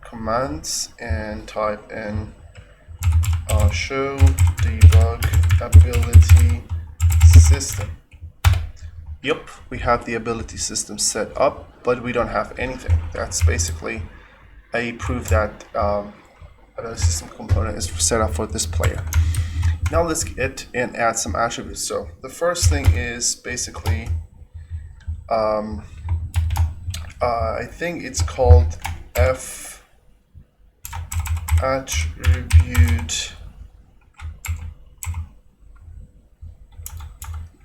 commands and type in show debug ability system. Yep, we have the ability system set up, but we don't have anything. That's basically a proof that ability system component is set up for this player. Now let's get and add some attributes. So the first thing is basically, I think it's called F attribute.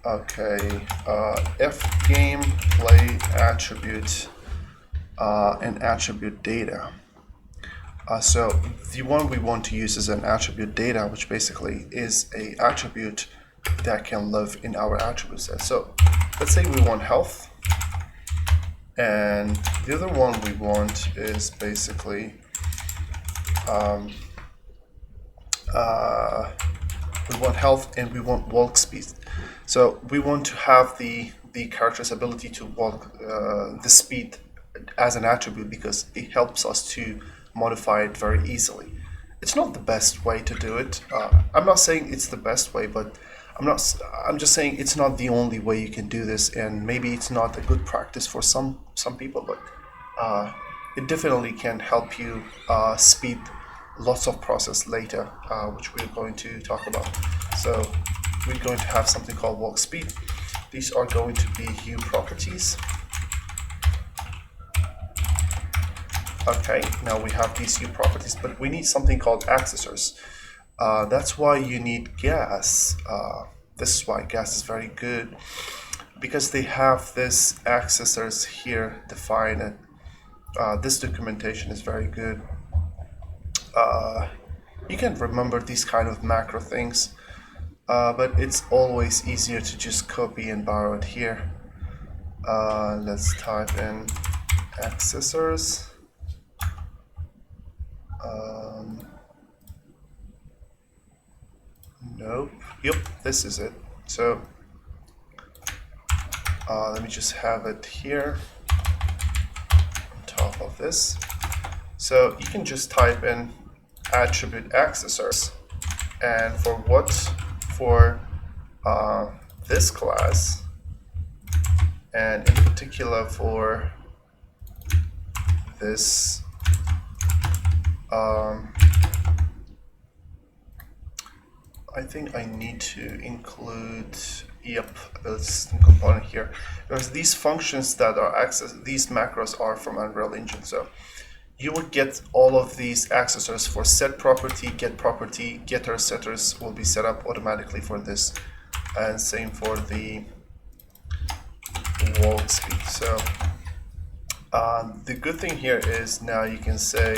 Okay, F gameplay attribute and attribute data. So the one we want to use is an attribute data, which basically is a attribute that can live in our attribute set. So let's say we want health, and the other one we want is basically we want health and we want walk speed. So we want to have the character's ability to walk the speed as an attribute because it helps us to modify it very easily. It's not the best way to do it. I'm not saying it's the best way, but I'm just saying it's not the only way you can do this, and maybe it's not a good practice for some people, but it definitely can help you speed lots of process later, which we're going to talk about. So we're going to have something called walk speed. These are going to be hue properties. Okay, now we have these hue properties, but we need something called accessors. That's why you need gas. This is why gas is very good, because they have this accessors here defined. This documentation is very good. You can remember these kind of macro things, but it's always easier to just copy and borrow it here. Let's type in accessors. Nope. Yep, this is it. So let me just have it here on top of this. So you can just type in attribute accessors, and for what? For this class, and in particular for this I think I need to include ability system component here, because these functions that are accessed, these macros are from Unreal Engine. So you would get all of these accessors for set property, get property, getter, setters will be set up automatically for this, and same for the walk speed. So the good thing here is now you can say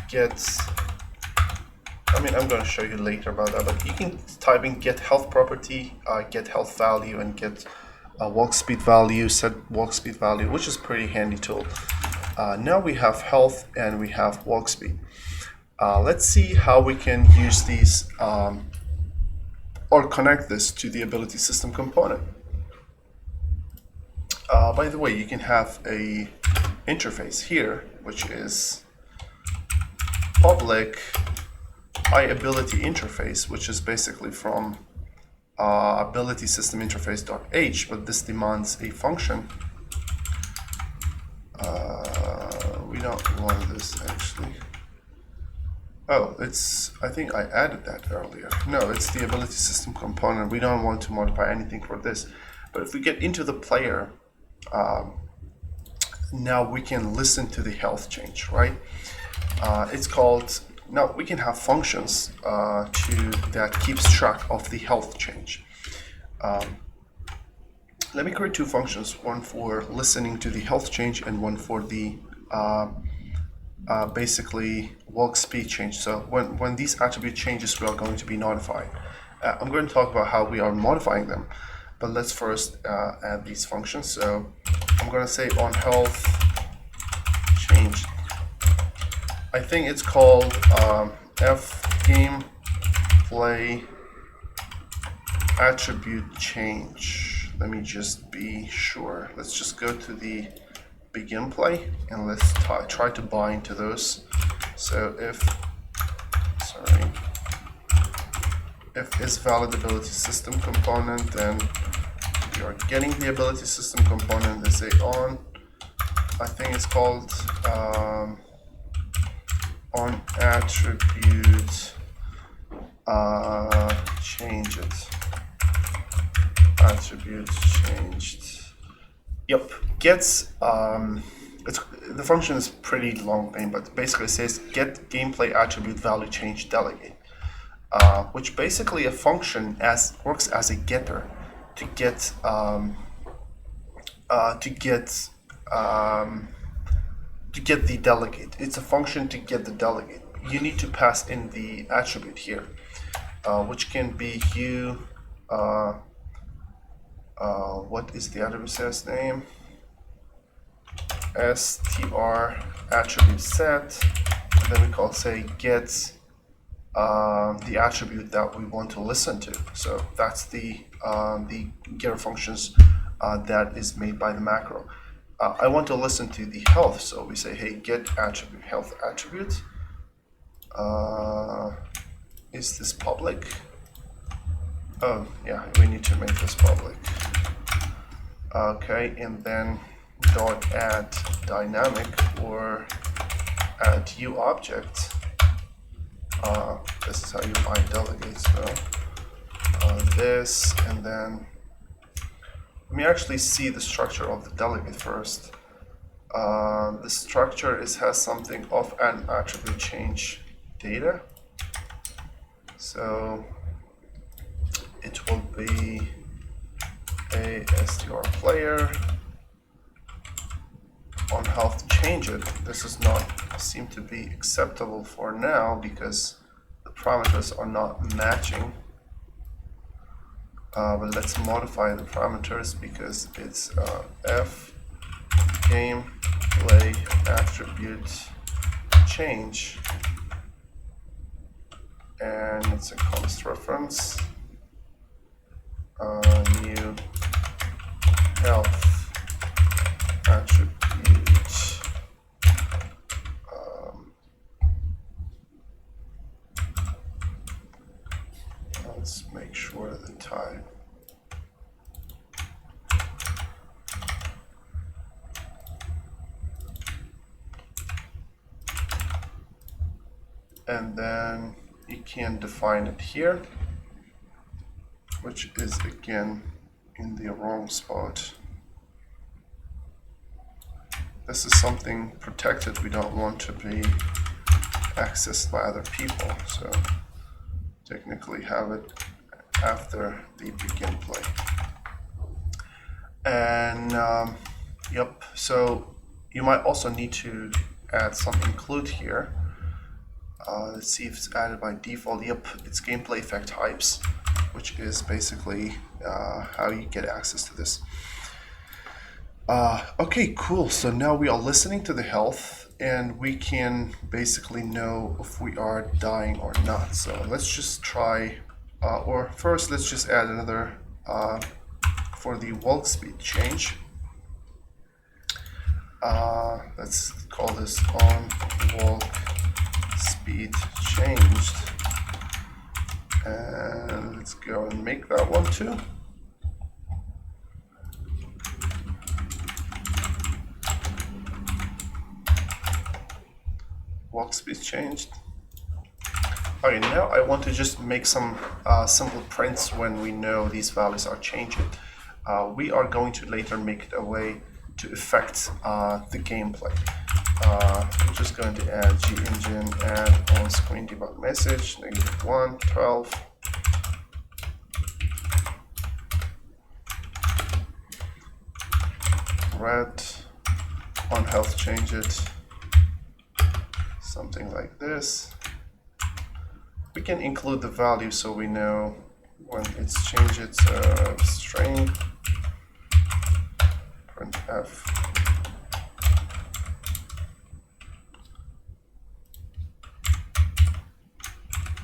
get. I'm going to show you later about that, but you can type in get health property, get health value, and get walk speed value, set walk speed value, which is pretty handy tool. Now we have health and we have walk speed. Let's see how we can use these or connect this to the ability system component. By the way, you can have a interface here, which is public ability interface, which is basically from ability system interface.h, but this demands a function. We don't want this actually. Oh, I think I added that earlier. No, it's the ability system component. We don't want to modify anything for this. But if we get into the player, now we can listen to the health change, right? It's called. Now we can have functions that keeps track of the health change. Let me create two functions, one for listening to the health change and one for the basically walk speed change. So when these attribute changes, we are going to be notified. I'm going to talk about how we are modifying them, but let's first add these functions. So I'm going to say on health change. I think it's called f gameplay attribute change. Let me just be sure. Let's just go to the begin play and let's try to bind to those. So if is valid ability system component, then we are getting the ability system component. Let's say on. I think it's called on attribute change it. Attribute changed. Yep, gets the function is pretty long name, but basically it says get gameplay attribute value change delegate, which basically a function works as a getter to get the delegate. It's a function to get the delegate. You need to pass in the attribute here, which can be hue. What is the attribute set's name? str attribute set. And then we call say get the attribute that we want to listen to. So that's the getter functions that is made by the macro. I want to listen to the health, so we say, hey, get attribute health attribute. Is this public? Oh, yeah, we need to make this public. Okay, and then dot add dynamic or add U object. This is how you find delegates though. This, and then let me actually see the structure of the delegate first. The structure has something of an attribute change data. So it will be a str player on health change it. This does not seem to be acceptable for now because the parameters are not matching. But let's modify the parameters because it's f gameplay attribute change, and it's a const reference, new health attribute. Let's make sure the type. And then you can define it here, which is again in the wrong spot. This is something protected. We don't want to be accessed by other people. So technically have it after the begin play. And yep, so you might also need to add some include here. Let's see if it's added by default. Yep, it's gameplay effect types, which is basically how you get access to this. Okay, cool. So now we are listening to the health and we can basically know if we are dying or not. So let's just try, or first let's just add another for the walk speed change. Let's call this on walk speed changed, and let's go and make that one too. Walk speed changed. Okay, now I want to just make some simple prints when we know these values are changing. We are going to later make it a way to affect the gameplay. I'm just going to add gengine add on screen debug message -1 12. Red on health change it, something like this. We can include the value so we know when it's changed. It's string printf.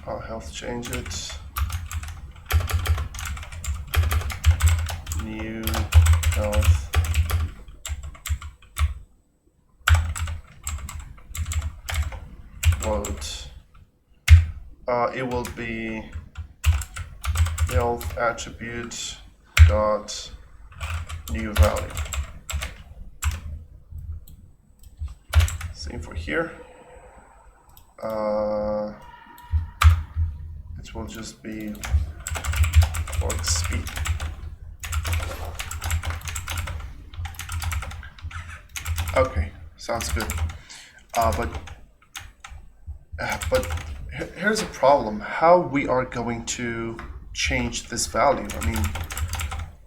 I'll health change it, new health load. It will be health attribute dot new value. Same for here. It will just be walk speed. Okay, sounds good. But here's a problem: how we are going to change this value? I mean,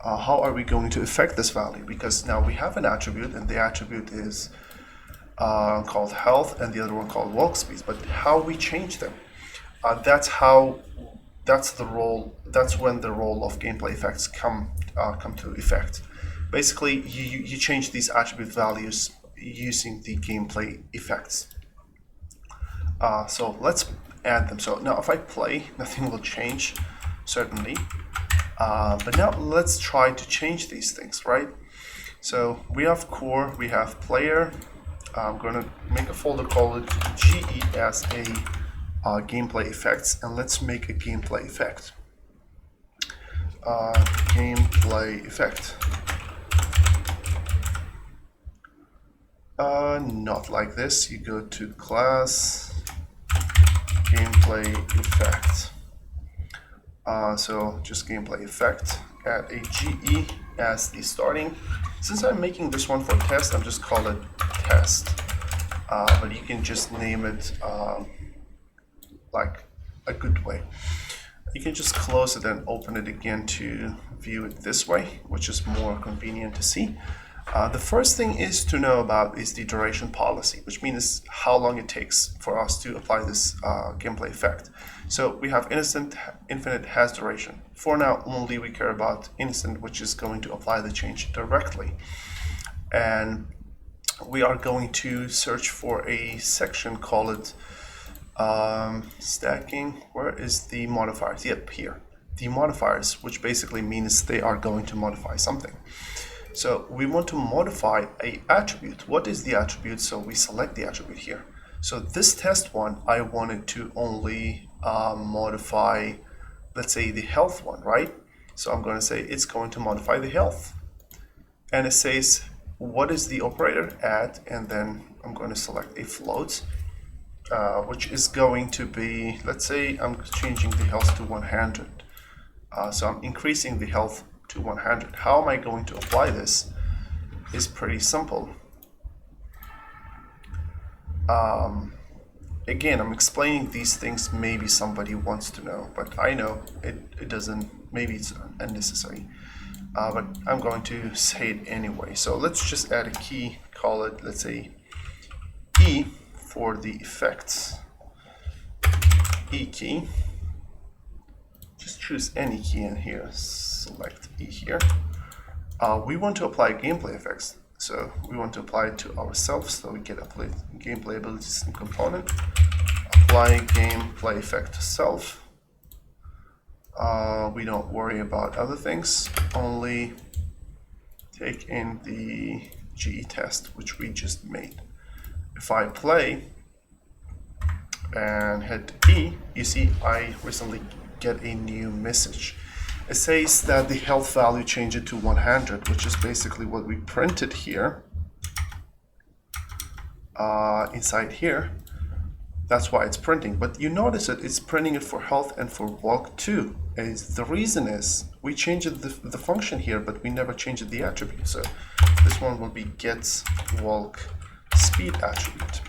how are we going to affect this value? Because now we have an attribute, and the attribute is called health, and the other one called walk speed. But how we change them? That's when the role of gameplay effects come to effect. Basically, you change these attribute values using the gameplay effects. So let's add them. So now if I play, nothing will change, certainly. But now let's try to change these things, right? So we have core, we have player. I'm going to make a folder called GESA gameplay effects, and let's make a gameplay effect. Gameplay effect. Not like this. You go to class, gameplay effect. So just gameplay effect, add a GE as the starting. Since I'm making this one for test, I'm just call it test. But you can just name it like a good way. You can just close it and open it again to view it this way, which is more convenient to see. The first thing is to know about is the duration policy, which means how long it takes for us to apply this gameplay effect. So we have instant, infinite, has duration. For now, only we care about instant, which is going to apply the change directly. And we are going to search for a section called stacking. Where is the modifiers? Yep, here. The modifiers, which basically means they are going to modify something. So we want to modify a attribute. What is the attribute? So we select the attribute here. So this test one, I wanted to only modify, let's say, the health one, right? So I'm going to say it's going to modify the health. And it says, what is the operator at? And then I'm going to select a float, which is going to be, let's say I'm changing the health to 100. So I'm increasing the health to 100. How am I going to apply this? Is pretty simple. Again, I'm explaining these things maybe somebody wants to know, but I know it doesn't, maybe it's unnecessary. But I'm going to say it anyway. So let's just add a key, call it, let's say, E for the effects. E key. Just choose any key in here, select E here. We want to apply gameplay effects. So we want to apply it to ourselves, so we get apply gameplay ability system component, apply gameplay effect to self. We don't worry about other things, only take in the GE test, which we just made. If I play and hit E, you see I recently get a new message. It says that the health value changed to 100, which is basically what we printed here inside here. That's why it's printing. But you notice that it's printing it for health and for walk too. And the reason is we changed the function here, but we never changed the attribute. So this one will be get walk speed attribute.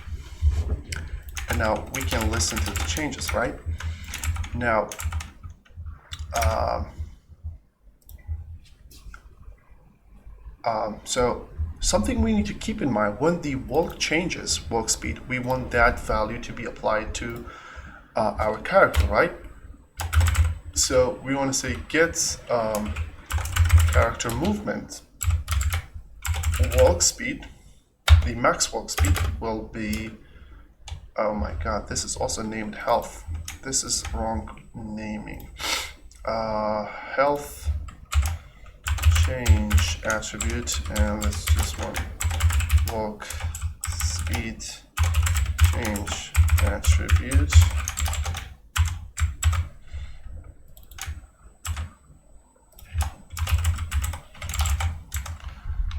And now we can listen to the changes, right? Now, so something we need to keep in mind, when the walk changes, walk speed, we want that value to be applied to our character, right? So we want to say get character movement walk speed. The max walk speed will be, oh my god, this is also named health. This is wrong naming. Health change attribute, and let's just want walk speed change attribute.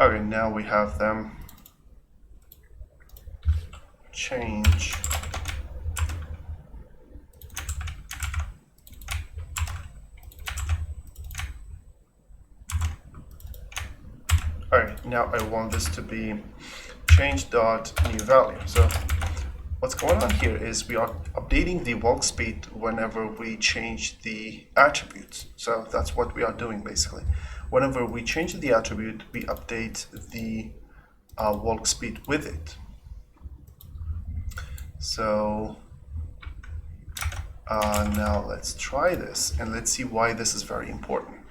Okay, now we have them change. Alright, now I want this to be change dot new value. So what's going on here is we are updating the walk speed whenever we change the attributes. So that's what we are doing basically. Whenever we change the attribute, we update the walk speed with it. So now let's try this and let's see why this is very important.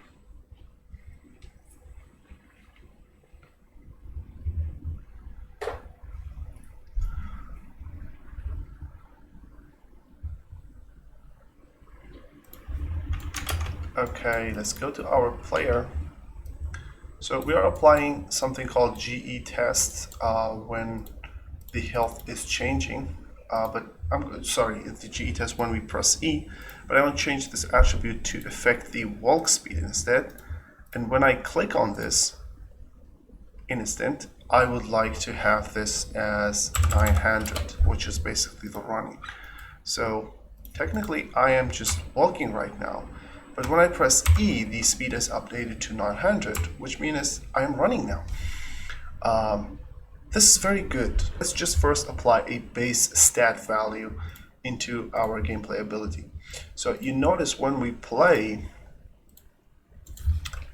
Okay, let's go to our player. So we are applying something called GE test when the health is changing, but I'm sorry, it's the GE test when we press E, but I want to change this attribute to affect the walk speed instead. And when I click on this instant, I would like to have this as 900, which is basically the running. So technically I am just walking right now, but when I press E, the speed is updated to 900, which means I am running now. This is very good. Let's just first apply a base stat value into our gameplay ability. So you notice when we play,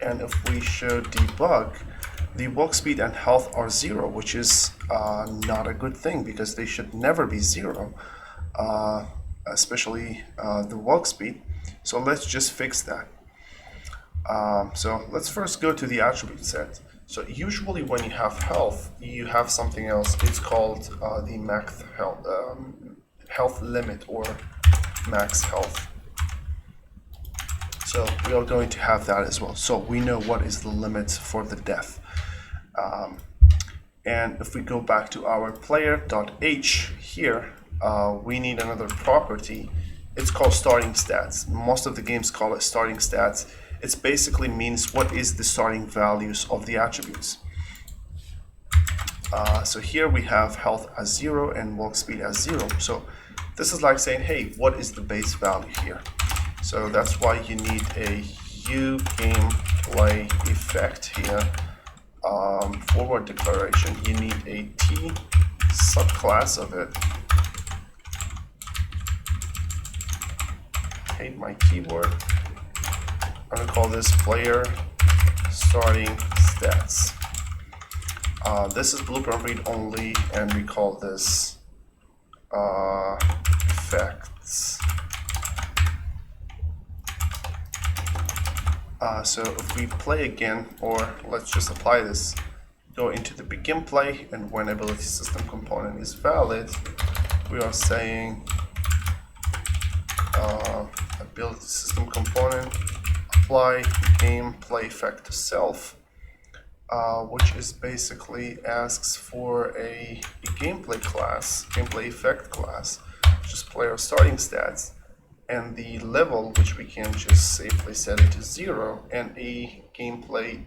and if we show debug, the walk speed and health are 0, which is not a good thing because they should never be 0, especially the walk speed. So let's just fix that. So let's first go to the attribute set. So usually when you have health, you have something else. It's called the max health, health limit, or max health. So we are going to have that as well. So we know what is the limit for the death. And if we go back to our player.h here, we need another property. It's called starting stats. Most of the games call it starting stats. It basically means what is the starting values of the attributes. So here we have health as 0 and walk speed as 0. So this is like saying, hey, what is the base value here? So that's why you need a U gameplay effect here. Forward declaration, you need a T subclass of it. Hate my keyboard. I'm going to call this player starting stats. This is blueprint read only, and we call this effects. So if we play again, or let's just apply this, go into the begin play, and when ability system component is valid, we are saying ability system component apply gameplay effect to self, which is basically asks for a gameplay class, gameplay effect class, which is player starting stats, and the level, which we can just safely set it to 0, and a gameplay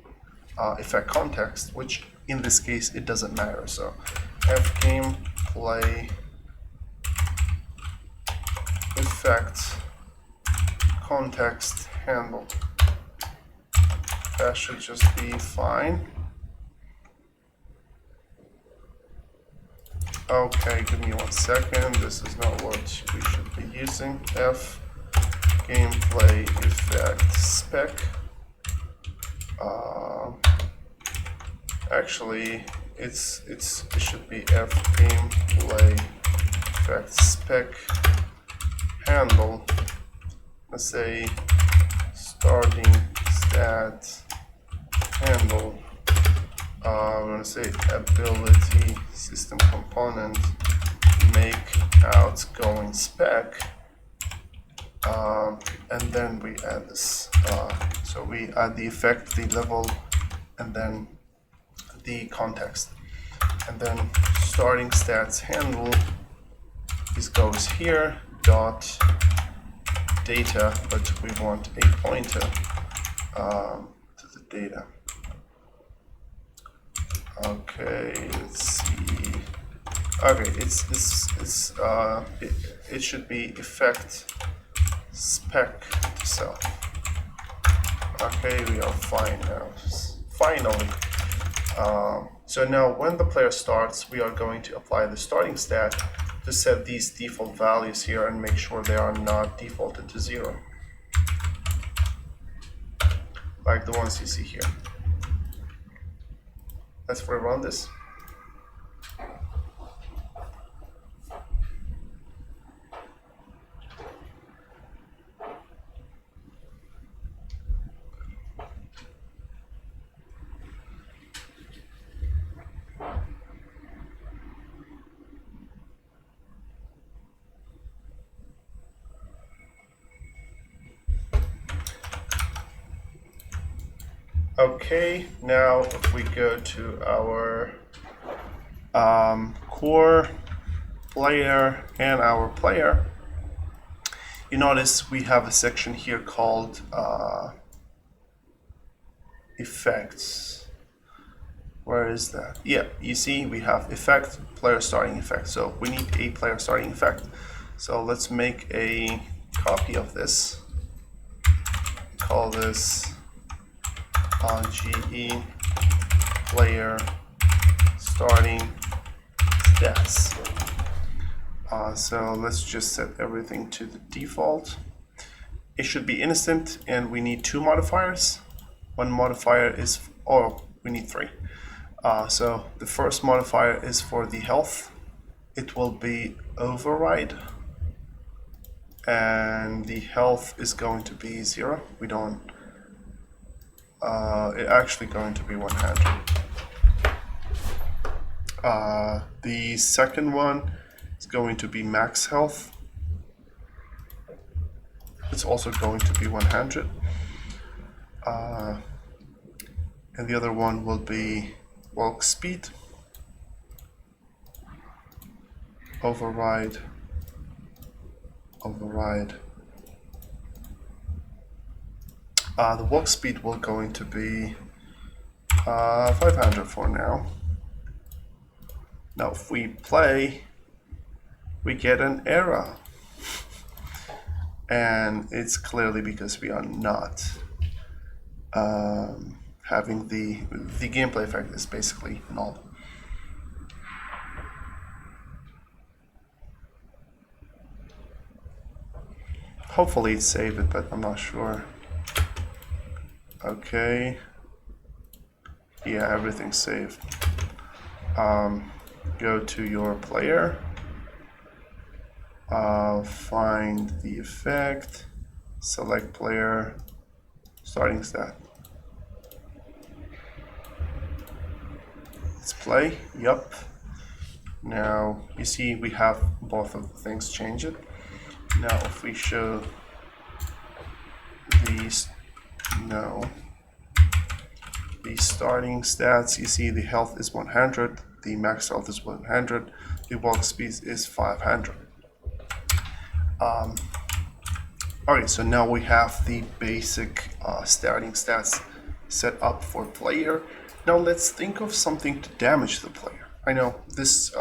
effect context, which in this case it doesn't matter. So f gameplay effect context handle. That should just be fine. Okay, give me 1 second. This is not what we should be using. F gameplay effect spec. Actually, it should be F gameplay effect spec handle. Let's say starting stat handle. I'm going to say ability system component make outgoing spec, and then we add this. So we add the effect, the level, and then the context, and then starting stats handle. This goes here dot data, but we want a pointer to the data. Okay, let's see. Okay, it should be effect spec to self. Okay, we are fine now. Finally. So now when the player starts, we are going to apply the starting stat to set these default values here and make sure they are not defaulted to 0, like the ones you see here. Let's rerun this. Okay, now if we go to our core player and our player, you notice we have a section here called effects. Where is that? Yeah, you see we have effect, player starting effect. So we need a player starting effect. So let's make a copy of this. Call this GE player starting stats. So let's just set everything to the default. It should be instant, and we need two modifiers. One modifier is, oh, we need three. So the first modifier is for the health. It will be override, and the health is going to be 0. We don't. It's actually going to be 100. The second one is going to be max health. It's also going to be 100. And the other one will be walk speed, override. The walk speed will going to be 500 for now. Now if we play, we get an error. And it's clearly because we are not having the gameplay effect is basically null. Hopefully it saved it, but I'm not sure. Okay. Yeah, everything's saved. Go to your player. Find the effect. Select player. Starting stat. Let's play. Yup. Now you see we have both of the things change it. Now if we show these, no, the starting stats, you see the health is 100, the max health is 100, the walk speed is 500. Alright, so now we have the basic starting stats set up for player. Now let's think of something to damage the player. I know this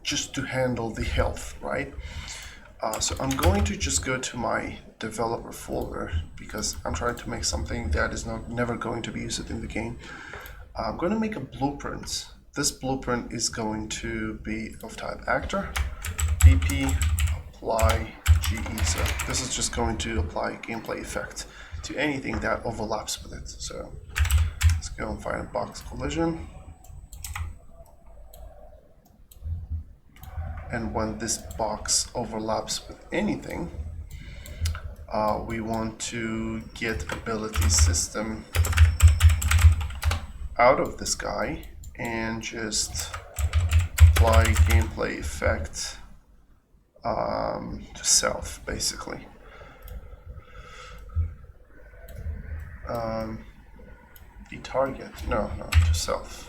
just to handle the health, right? So I'm going to just go to my developer folder because I'm trying to make something that is never going to be used in the game. I'm going to make a blueprint. This blueprint is going to be of type actor, BP, apply GE. So this is just going to apply gameplay effect to anything that overlaps with it. So let's go and find a box collision. And when this box overlaps with anything, we want to get ability system out of this guy and just apply gameplay effect to self, basically. The target, no, to self.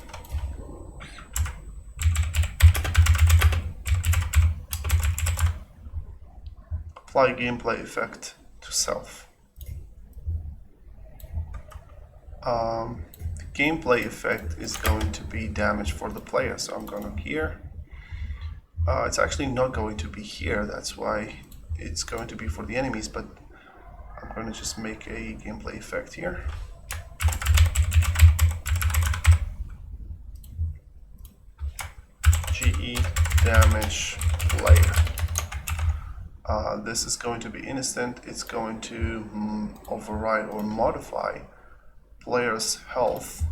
Apply gameplay effect to self. The gameplay effect is going to be damage for the player, so I'm going to here. It's actually not going to be here, that's why it's going to be for the enemies, but I'm going to just make a gameplay effect here. GE damage player. This is going to be instant. It's going to override or modify player's health.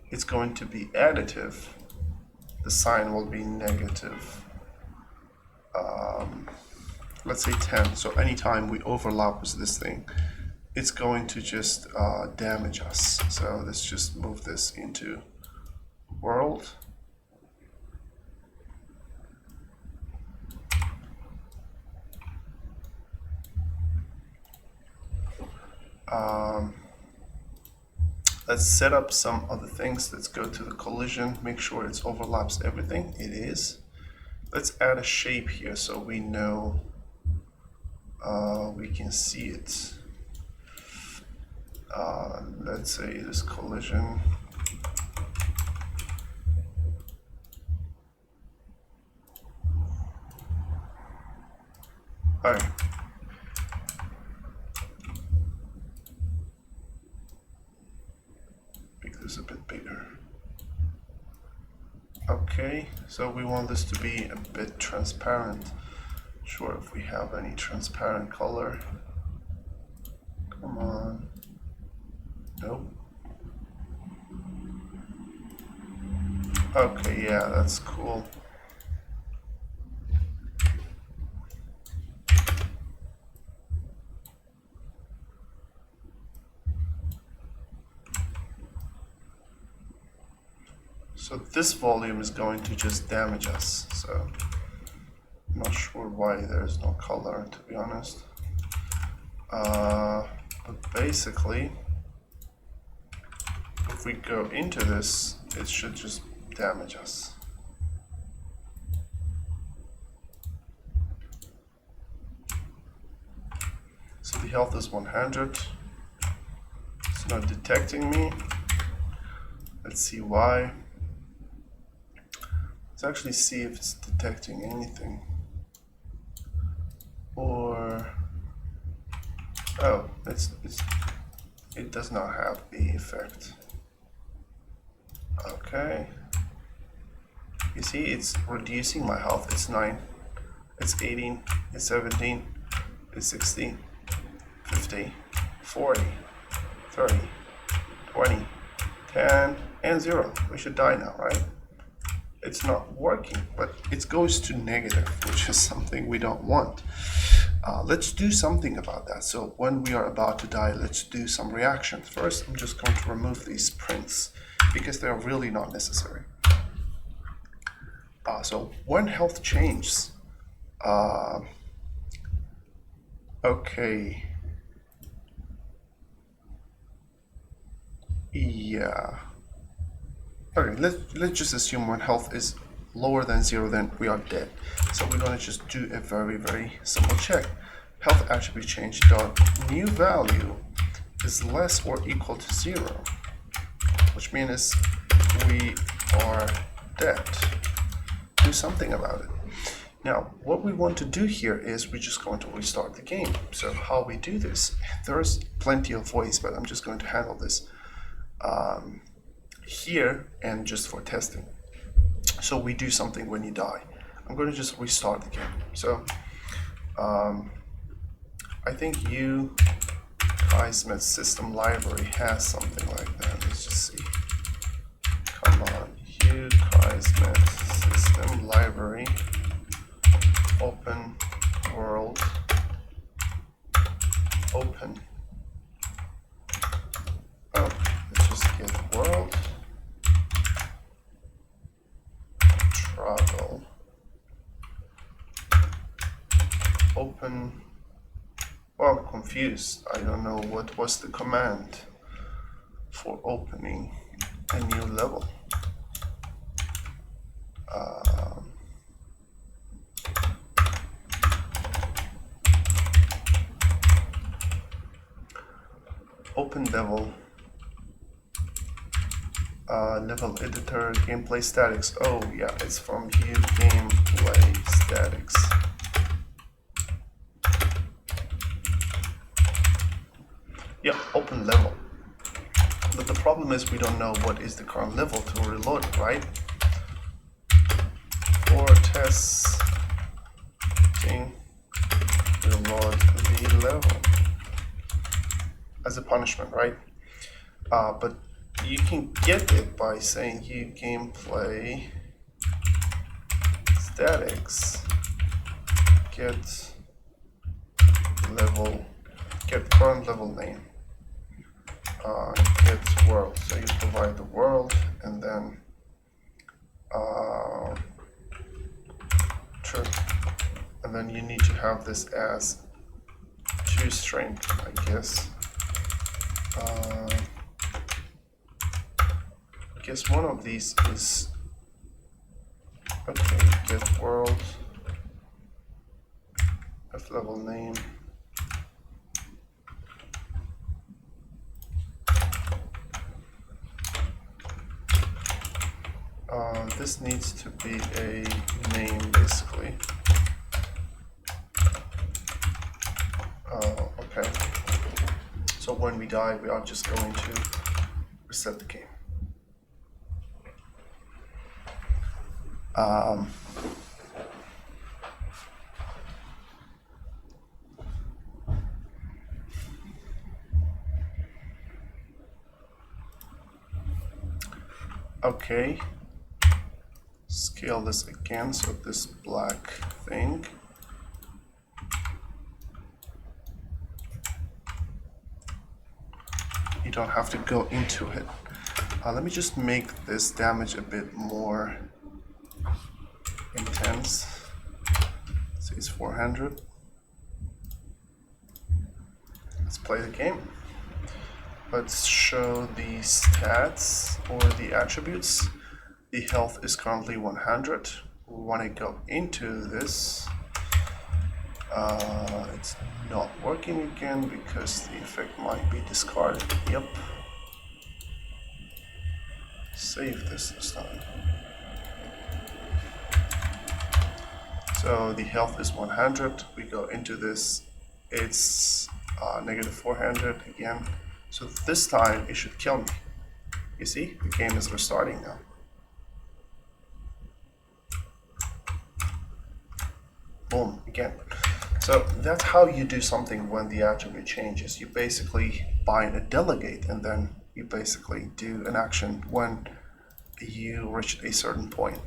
It's going to be additive. The sign will be negative. Let's say 10. So anytime we overlap with this thing, it's going to just damage us. So let's just move this into world. Let's set up some other things. Let's go to the collision, make sure it overlaps everything. It is. Let's add a shape here so we know we can see it. Let's say this collision. Alright. Make this a bit bigger. Okay, so we want this to be a bit transparent. Sure, if we have any transparent color. Come on. Nope. Okay, yeah, that's cool. So this volume is going to just damage us, so I'm not sure why there's no color, to be honest. But basically, if we go into this, it should just damage us. So the health is 100. It's not detecting me. Let's see why. Let's actually see if it's detecting anything. Or oh, it does not have the effect. Okay. You see, it's reducing my health. It's 9, it's 18, it's 17, it's 16, 50, 40, 30, 20, 10, and 0. We should die now, right? It's not working, but it goes to negative, which is something we don't want. Let's do something about that. So when we are about to die, let's do some reactions. First, I'm just going to remove these prints because they're really not necessary. So when health changes, okay, yeah. Okay, let's just assume when health is lower than 0, then we are dead. So we're going to just do a very, very simple check. Health attribute change dot new value is less or equal to 0, which means we are dead. Do something about it. Now, what we want to do here is we're just going to restart the game. So how we do this? There's plenty of ways, but I'm just going to handle this here and just for testing. So we do something when you die. I'm going to just restart the game. So I think UE5 system library has something like that. Let's just see. Come on, UE5 system library, open world, open. Oh, let's just get world. Travel, open. Well, I'm confused. I don't know what was the command for opening a new level. Open level. Level editor, gameplay statics. Oh yeah, it's from here, gameplay statics. Yeah, open level. But the problem is we don't know what is the current level to reload it, right? For testing, reload the level as a punishment, right? But you can get it by saying gameplay statics get level, get current level name, get world. So you provide the world and then true, and then you need to have this as toString, I guess. I guess one of these is okay. Get world, F level name, This needs to be a name, basically. Okay. So when we die, we are just going to reset the game. Okay. Scale this again, so this black thing. You don't have to go into it. Let me just make this damage a bit more intense. Say it's 400. Let's play the game. Let's show the stats or the attributes. The health is currently 100. We want to go into this. It's not working again because the effect might be discarded. Yep. Save this time. So the health is 100. We go into this. It's negative 400 again. So this time it should kill me. You see, the game is restarting now. Boom, again. So that's how you do something when the attribute changes. You basically bind a delegate and then you basically do an action when you reach a certain point.